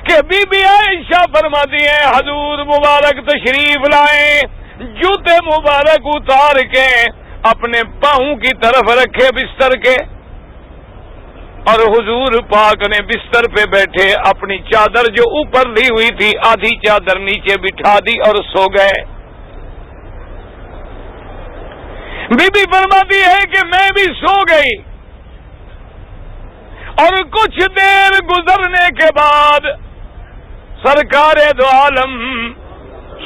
کہ بی بی عائشہ فرماتی ہیں حضور مبارک تشریف لائے، جوتے مبارک اتار کے اپنے پاؤں کی طرف رکھے بستر کے، اور حضور پاک نے بستر پہ بیٹھے اپنی چادر جو اوپر لی ہوئی تھی آدھی چادر نیچے بٹھا دی اور سو گئے. بی بی فرماتی ہے کہ میں بھی سو گئی اور کچھ دیر گزرنے کے بعد سرکار دو عالم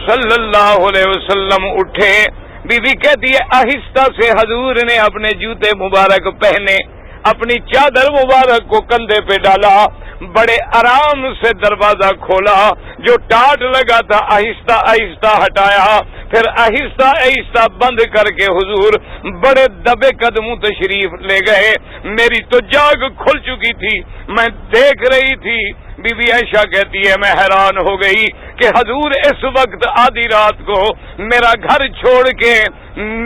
صلی اللہ علیہ وسلم اٹھے. بی بی کہتی ہے آہستہ سے حضور نے اپنے جوتے مبارک پہنے، اپنی چادر مبارک کو کندھے پہ ڈالا، بڑے آرام سے دروازہ کھولا، جو ٹاٹ لگا تھا آہستہ آہستہ ہٹایا، پھر آہستہ آہستہ بند کر کے حضور بڑے دبے قدموں تشریف لے گئے. میری تو جاگ کھل چکی تھی، میں دیکھ رہی تھی. بی بی عائشہ کہتی ہے میں حیران ہو گئی کہ حضور اس وقت آدھی رات کو میرا گھر چھوڑ کے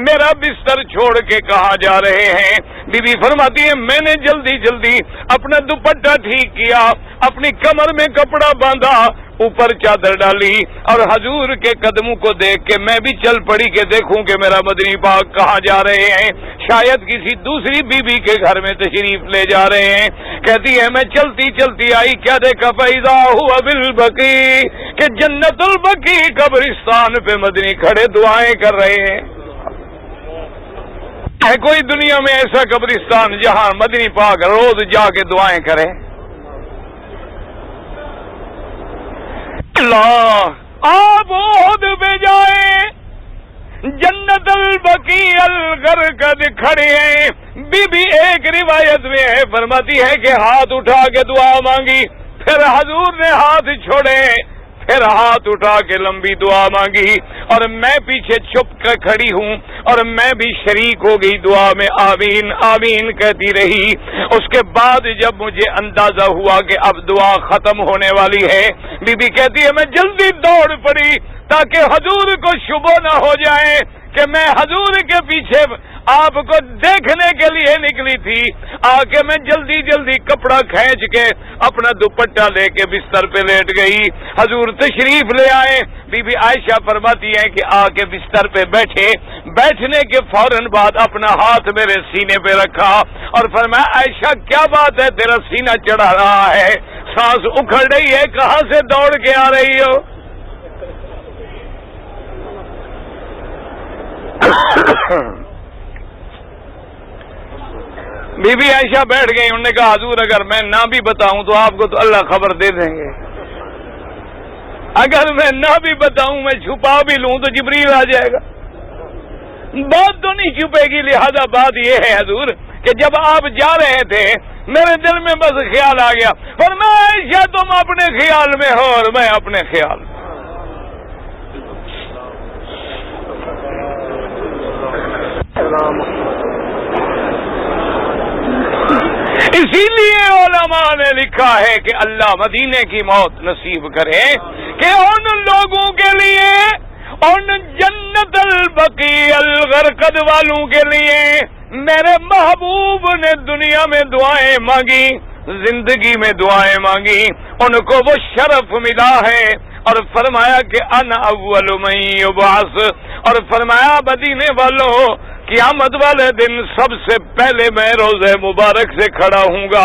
میرا بستر چھوڑ کے کہاں جا رہے ہیں. بی بی فرماتی ہے میں نے جلدی جلدی اپنا دوپٹہ ٹھیک کیا، اپنی کمر میں کپڑا باندھا، اوپر چادر ڈالی اور حضور کے قدموں کو دیکھ کے میں بھی چل پڑی کہ دیکھوں کہ میرا مدنی پاک کہاں جا رہے ہیں، شاید کسی دوسری بی بی کے گھر میں تشریف لے جا رہے ہیں. کہتی ہے میں چلتی چلتی آئی، کیا دیکھا فیضا ہوا بالبقیع کہ جنت البقیع قبرستان پہ مدنی کھڑے دعائیں کر رہے ہیں. ہے کوئی دنیا میں ایسا قبرستان جہاں مدنی پاک روز جا کے دعائیں کرے؟ اللہ آپ عہد پہ جائیں، جنت البقیع الغرقد کھڑے ہیں. بی بی ایک روایت میں ہے فرماتی ہے کہ ہاتھ اٹھا کے دعا مانگی، پھر حضور نے ہاتھ چھوڑے، پھر ہاتھ اٹھا کے لمبی دعا مانگی. اور میں پیچھے چھپ کر کھڑی ہوں اور میں بھی شریک ہو گئی دعا میں، آمین آمین کہتی رہی۔ اس کے بعد جب مجھے اندازہ ہوا کہ اب دعا ختم ہونے والی ہے، بی بی کہتی ہے میں جلدی دوڑ پڑی تاکہ حضور کو شبہ نہ ہو جائے کہ میں حضور کے پیچھے آپ کو دیکھنے کے لیے نکلی تھی۔ آ کے میں جلدی جلدی کپڑا کھینچ کے اپنا دوپٹہ لے کے بستر پہ لیٹ گئی۔ حضور تشریف لے آئے، بی بی عائشہ فرماتی ہیں کہ آ کے بستر پہ بیٹھے، بیٹھنے کے فوراً بعد اپنا ہاتھ میرے سینے پہ رکھا اور فرمایا عائشہ کیا بات ہے، تیرا سینہ چڑھا رہا ہے، سانس اکھڑ رہی ہے، کہاں سے دوڑ کے آ رہی ہو؟ بی بی عائشہ بیٹھ گئی، انہوں نے کہا حضور اگر میں نہ بھی بتاؤں تو آپ کو تو اللہ خبر دے دیں گے، اگر میں نہ بھی بتاؤں میں چھپا بھی لوں تو جبریل آ جائے گا، بات تو نہیں چھپے گی۔ لہذا بات یہ ہے حضور کہ جب آپ جا رہے تھے میرے دل میں بس خیال آ گیا، اور میں عائشہ تم اپنے خیال میں ہو اور میں اپنے خیال میں۔ اسی لیے علماء نے لکھا ہے کہ اللہ مدینے کی موت نصیب کرے کہ ان لوگوں کے لیے، ان جنت البقیع الغرقد والوں کے لیے میرے محبوب نے دنیا میں دعائیں مانگی، زندگی میں دعائیں مانگی، ان کو وہ شرف ملا ہے، اور فرمایا کہ انا اول من یبعث، اور فرمایا مدینے والوں قیامت والے دن سب سے پہلے میں روضہ مبارک سے کھڑا ہوں گا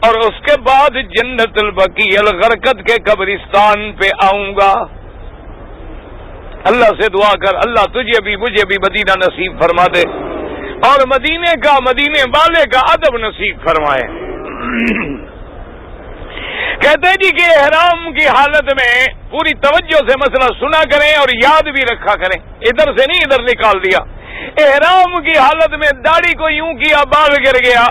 اور اس کے بعد جنت البقیع الغرقد کے قبرستان پہ آؤں گا۔ اللہ سے دعا کر اللہ تجھے بھی مجھے بھی مدینہ نصیب فرما دے اور مدینے کا، مدینے والے کا ادب نصیب فرمائے۔ کہتے ہیں جی کہ احرام کی حالت میں پوری توجہ سے مسئلہ سنا کریں اور یاد بھی رکھا کریں، ادھر سے نہیں ادھر نکال دیا۔ احرام کی حالت میں داڑھی کو یوں کیا، بال گر گیا،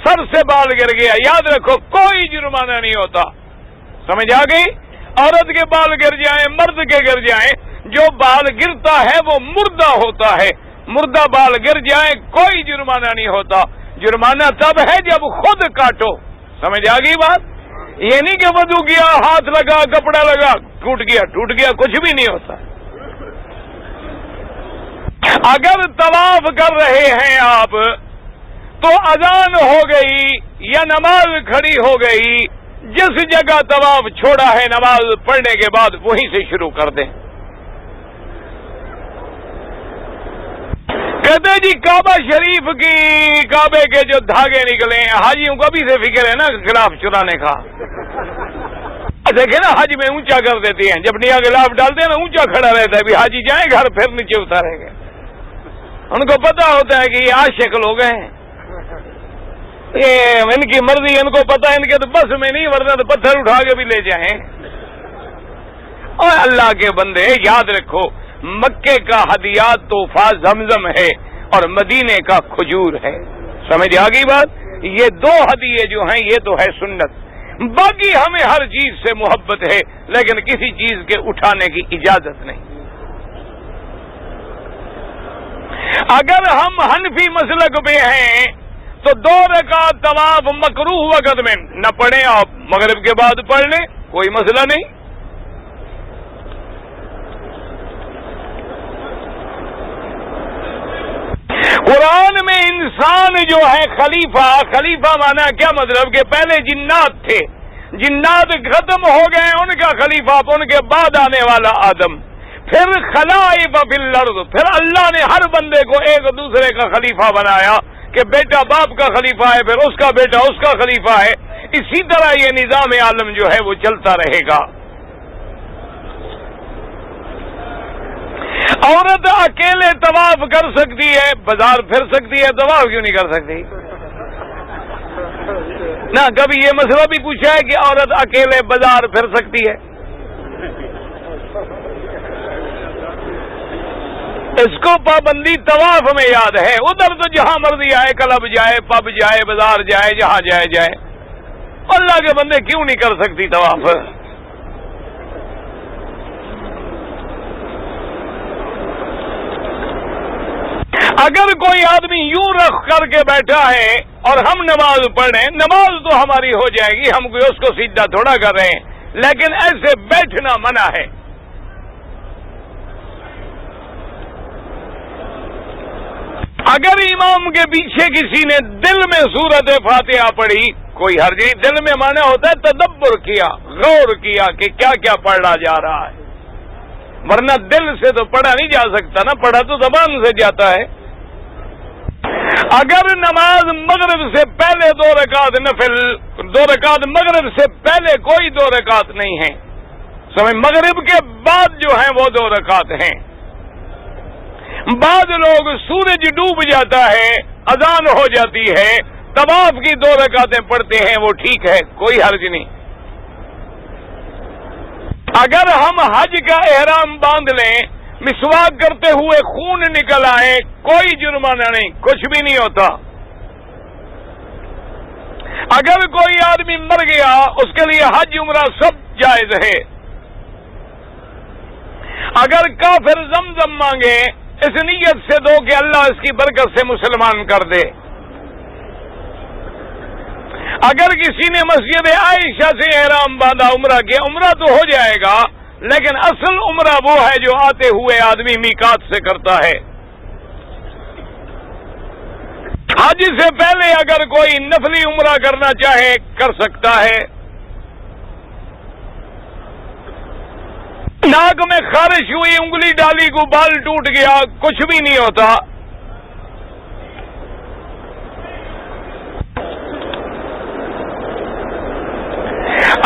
سر سے بال گر گیا، یاد رکھو کوئی جرمانہ نہیں ہوتا، سمجھ آ گئی؟ عورت کے بال گر جائیں، مرد کے گر جائیں، جو بال گرتا ہے وہ مردہ ہوتا ہے، مردہ بال گر جائیں کوئی جرمانہ نہیں ہوتا، جرمانہ تب ہے جب خود کاٹو، سمجھ آ گئی بات؟ یہ نہیں کہ وضو کیا، ہاتھ لگا، کپڑا لگا، ٹوٹ گیا، کچھ بھی نہیں ہوتا۔ اگر طواف کر رہے ہیں آپ تو اذان ہو گئی یا نماز کھڑی ہو گئی، جس جگہ طواف چھوڑا ہے نماز پڑھنے کے بعد وہیں سے شروع کر دیں۔ کہتے جی کعبہ شریف کی، کعبے کے جو دھاگے نکلے ہیں، حاجیوں کو بھی سے فکر ہے نا غلاف چرانے کا، دیکھیں نا حج میں اونچا کر دیتے ہیں، جب نیا غلاف ڈالتے ہیں نا اونچا کھڑا رہتا ہے، بھی حاجی جائیں گھر پھر نیچے اتاریں گے، ان کو پتا ہوتا ہے کہ یہ عاشق لوگ ہیں، یہ ان کی مرضی، ان کو پتا ہے ان کے تو بس میں نہیں، ورنہ تو پتھر اٹھا کے بھی لے جائیں۔ اور اللہ کے بندے یاد رکھو مکے کا ہدیات تحفہ زمزم ہے اور مدینے کا کھجور ہے، سمجھ آ گئی بات؟ یہ دو ہدیے جو ہیں یہ تو ہے سنت، باقی ہمیں ہر چیز سے محبت ہے لیکن کسی چیز کے اٹھانے کی اجازت نہیں۔ اگر ہم حنفی مسلک پہ ہیں تو 2 رکعت طواف مکروہ وقت میں نہ پڑھیں، آپ مغرب کے بعد پڑھ لیں، کوئی مسئلہ نہیں۔ قرآن میں انسان جو ہے خلیفہ مانا کیا مطلب کہ پہلے جنات تھے، جنات ختم ہو گئے، ان کا خلیفہ، ان کے بعد آنے والا آدم، پھر خلائف فی الارض، پھر اللہ نے ہر بندے کو ایک دوسرے کا خلیفہ بنایا کہ بیٹا باپ کا خلیفہ ہے، پھر اس کا بیٹا اس کا خلیفہ ہے، اسی طرح یہ نظام عالم جو ہے وہ چلتا رہے گا۔ عورت اکیلے طواف کر سکتی ہے، بازار پھر سکتی ہے، طواف کیوں نہیں کر سکتی؟ نہ کبھی یہ مسئلہ بھی پوچھا ہے کہ عورت اکیلے بازار پھر سکتی ہے؟ اس کو پابندی طواف میں یاد ہے، ادھر تو جہاں مرضی آئے، کلب جائے، پب جائے، بازار جائے، جہاں جائے، اللہ کے بندے کیوں نہیں کر سکتی طواف؟ اگر کوئی آدمی یوں رخ کر کے بیٹھا ہے اور ہم نماز پڑھیں، نماز تو ہماری ہو جائے گی، ہم کوئی اس کو سجدہ تھوڑا کر رہے ہیں، لیکن ایسے بیٹھنا منع ہے۔ اگر امام کے پیچھے کسی نے دل میں سورت فاتحہ پڑھی، کوئی حرج نہیں، دل میں مانا ہوتا ہے تدبر کیا، غور کیا کہ کیا کیا پڑھا جا رہا ہے، ورنہ دل سے تو پڑھا نہیں جا سکتا نا، پڑھا تو زبان سے جاتا ہے۔ اگر نماز مغرب سے پہلے 2 رکعت نفل، 2 رکعت مغرب سے پہلے کوئی 2 رکعت نہیں ہے، سمجھ، مغرب کے بعد جو ہیں وہ 2 رکعت ہیں۔ بعض لوگ سورج ڈوب جاتا ہے، اذان ہو جاتی ہے، طواف کی 2 رکعتیں پڑھتے ہیں، وہ ٹھیک ہے، کوئی حرج نہیں۔ اگر ہم حج کا احرام باندھ لیں، مسواک کرتے ہوئے خون نکل آئے، کوئی جرمانہ نہیں، کچھ بھی نہیں ہوتا۔ اگر کوئی آدمی مر گیا، اس کے لیے حج عمرہ سب جائز ہے۔ اگر کافر زمزم مانگے، اس نیت سے دو کہ اللہ اس کی برکت سے مسلمان کر دے۔ اگر کسی نے مسجد عائشہ سے احرام باندھا، عمرہ کیا، عمرہ تو ہو جائے گا، لیکن اصل عمرہ وہ ہے جو آتے ہوئے آدمی میقات سے کرتا ہے۔ حج سے پہلے اگر کوئی نفلی عمرہ کرنا چاہے کر سکتا ہے۔ ناک میں خارش ہوئی، انگلی ڈالی کو بال ٹوٹ گیا، کچھ بھی نہیں ہوتا۔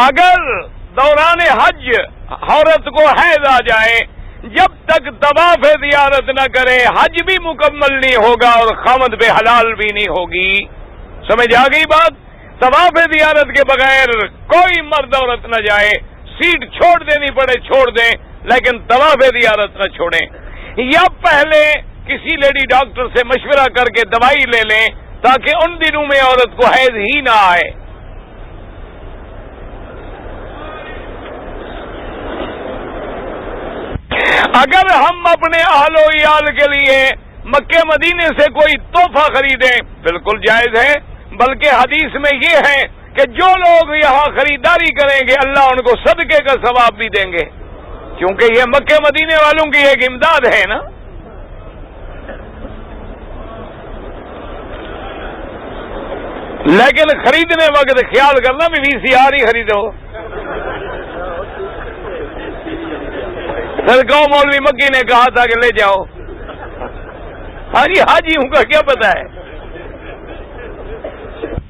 اگر دوران حج عورت کو حیض آ جائے، جب تک طواف زیارت نہ کرے حج بھی مکمل نہیں ہوگا اور خامد بے حلال بھی نہیں ہوگی۔ سمجھ آ گئی بات؟ طواف زیارت کے بغیر کوئی مرد عورت نہ جائے، سیٹ چھوڑ دینی پڑے چھوڑ دیں، لیکن طواف زیارت نہ چھوڑیں، یا پہلے کسی لیڈی ڈاکٹر سے مشورہ کر کے دوائی لے لیں تاکہ ان دنوں میں عورت کو حیض ہی نہ آئے۔ اگر ہم اپنے اہل و عیال کے لیے مکے مدینے سے کوئی تحفہ خریدیں، بالکل جائز ہے، بلکہ حدیث میں یہ ہے کہ جو لوگ یہاں خریداری کریں گے اللہ ان کو صدقے کا ثواب بھی دیں گے، کیونکہ یہ مکے مدینے والوں کی ایک امداد ہے نا۔ لیکن خریدنے وقت خیال کرنا بھی VCR ہی خریدو۔ سرکار مولوی مکی نے کہا تھا کہ لے جاؤ، ہاں جی حاجیوں کا کیا پتا ہے۔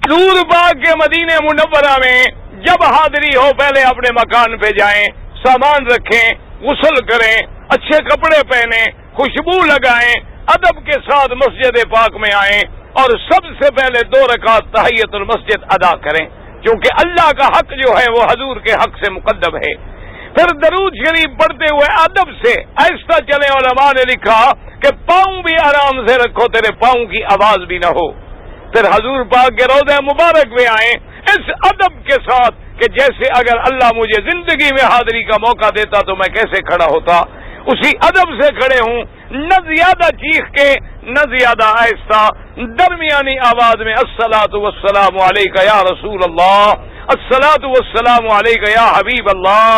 حضور پاک کے مدینہ منورہ میں جب حاضری ہو پہلے اپنے مکان پہ جائیں، سامان رکھیں، غسل کریں، اچھے کپڑے پہنیں، خوشبو لگائیں، ادب کے ساتھ مسجد پاک میں آئیں اور سب سے پہلے 2 رکعت تحیت المسجد ادا کریں، کیونکہ اللہ کا حق جو ہے وہ حضور کے حق سے مقدم ہے۔ پھر درود شریف پڑھتے ہوئے ادب سے آہستہ چلیں، علماء نے لکھا کہ پاؤں بھی آرام سے رکھو، تیرے پاؤں کی آواز بھی نہ ہو۔ پھر حضور پاک کے روضہ مبارک میں آئیں اس ادب کے ساتھ کہ جیسے اگر اللہ مجھے زندگی میں حاضری کا موقع دیتا تو میں کیسے کھڑا ہوتا، اسی ادب سے کھڑے ہوں، نہ زیادہ چیخ کے نہ زیادہ آہستہ، درمیانی آواز میں الصلاۃ والسلام علیک یا رسول اللہ، الصلاۃ والسلام علیک یا حبیب اللہ،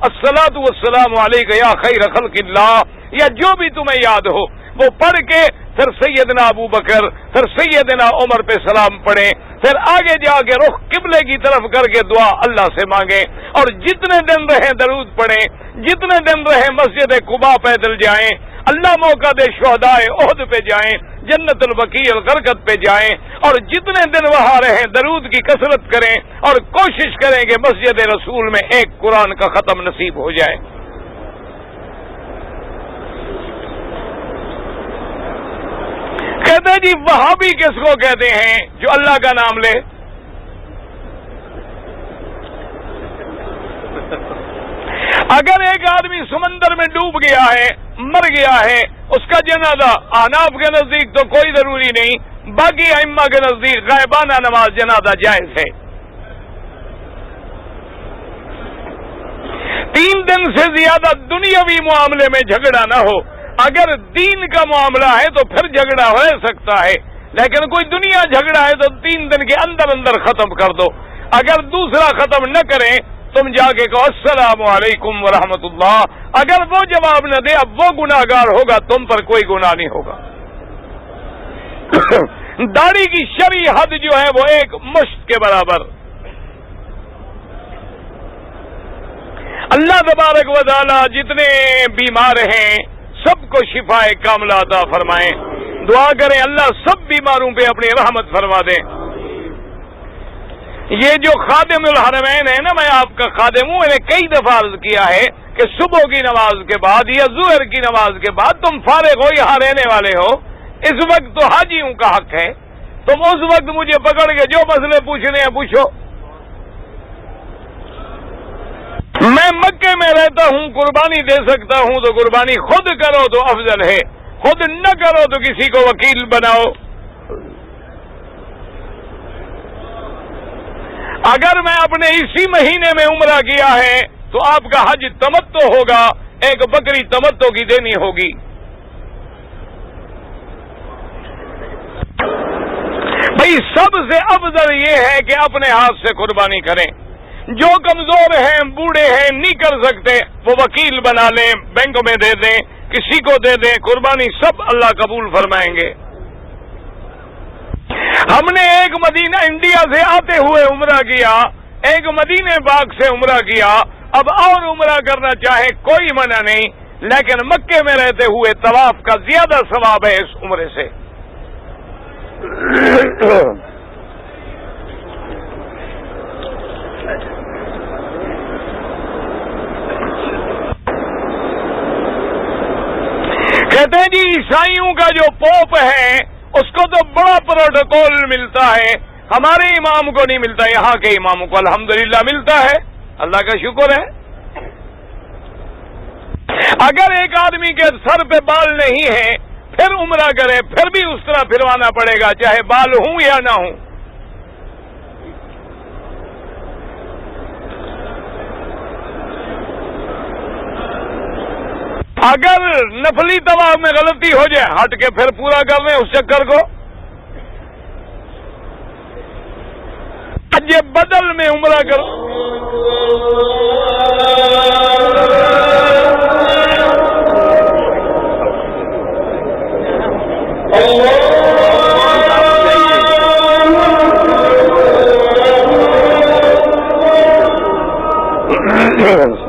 الصلاۃ والسلام علیک یا خیر خلق اللہ، یا جو بھی تمہیں یاد ہو وہ پڑھ کے پھر سیدنا ابو بکر، پھر سیدنا عمر پہ سلام پڑھیں، پھر آگے جا کے رخ قبلے کی طرف کر کے دعا اللہ سے مانگیں، اور جتنے دن رہیں درود پڑھیں، جتنے دن رہیں مسجد قباء پیدل جائیں، اللہ موقع دے شہدائے احد پہ جائیں، جنت البقیع الغرقد پہ جائیں، اور جتنے دن وہاں رہیں درود کی کثرت کریں اور کوشش کریں کہ مسجد رسول میں ایک قرآن کا ختم نصیب ہو جائے۔ کہتے ہیں جی وہابی کس کو کہتے ہیں؟ جو اللہ کا نام لے۔ اگر ایک آدمی سمندر میں ڈوب گیا ہے، مر گیا ہے، اس کا جنازہ احناف کے نزدیک تو کوئی ضروری نہیں، باقی ائمہ کے نزدیک غائبانہ نماز جنازہ جائز ہے۔ 3 دن سے زیادہ دنیاوی معاملے میں جھگڑا نہ ہو، اگر دین کا معاملہ ہے تو پھر جھگڑا ہو سکتا ہے، لیکن کوئی دنیا جھگڑا ہے تو 3 دن کے اندر اندر ختم کر دو۔ اگر دوسرا ختم نہ کریں تم جا کے کہو السلام علیکم ورحمۃ اللہ، اگر وہ جواب نہ دے اب وہ گناہگار ہوگا، تم پر کوئی گناہ نہیں ہوگا۔ داڑھی کی شرعی حد جو ہے وہ 1 مشت کے برابر۔ اللہ تبارک و تعالی جتنے بیمار ہیں سب کو شفا کاملہ عطا فرمائیں۔ دعا کریں اللہ سب بیماروں پہ اپنی رحمت فرما دیں۔ یہ جو خادم الحرمین ہے نا، میں آپ کا خادم ہوں، میں نے کئی دفعہ عرض کیا ہے کہ صبح کی نماز کے بعد یا ظہر کی نماز کے بعد تم فارغ ہو، یہاں رہنے والے ہو، اس وقت تو حاجیوں کا حق ہے، تم اس وقت مجھے پکڑ کے جو مسئلے پوچھنے ہیں پوچھو۔ میں مکے میں رہتا ہوں، قربانی دے سکتا ہوں تو قربانی خود کرو تو افضل ہے، خود نہ کرو تو کسی کو وکیل بناؤ۔ اگر میں اپنے اسی مہینے میں عمرہ کیا ہے تو آپ کا حج تمتع ہوگا، 1 بکری تمتع کی دینی ہوگی۔ بھئی سب سے افضل یہ ہے کہ اپنے ہاتھ سے قربانی کریں۔ جو کمزور ہیں، بوڑھے ہیں، نہیں کر سکتے، وہ وکیل بنا لیں، بینک میں دے دیں، کسی کو دے دیں، قربانی سب اللہ قبول فرمائیں گے۔ ہم نے ایک مدینہ انڈیا سے آتے ہوئے عمرہ کیا، ایک مدینہ پاک سے عمرہ کیا، اب اور عمرہ کرنا چاہے کوئی منع نہیں، لیکن مکے میں رہتے ہوئے طواف کا زیادہ ثواب ہے اس عمرے سے۔ کہتے ہیں جی عیسائیوں کا جو پوپ ہے اس کو تو بڑا پروٹوکول ملتا ہے، ہمارے امام کو نہیں ملتا، یہاں کے اماموں کو الحمدللہ ملتا ہے، اللہ کا شکر ہے۔ اگر ایک آدمی کے سر پہ بال نہیں ہے پھر عمرہ کرے، پھر بھی اس طرح پھروانا پڑے گا چاہے بال ہوں یا نہ ہوں۔ اگر نفلی طواف میں غلطی ہو جائے ہٹ کے پھر پورا کر لیں اس چکر کو۔ حج بدل میں عمرہ کرو۔ اللہ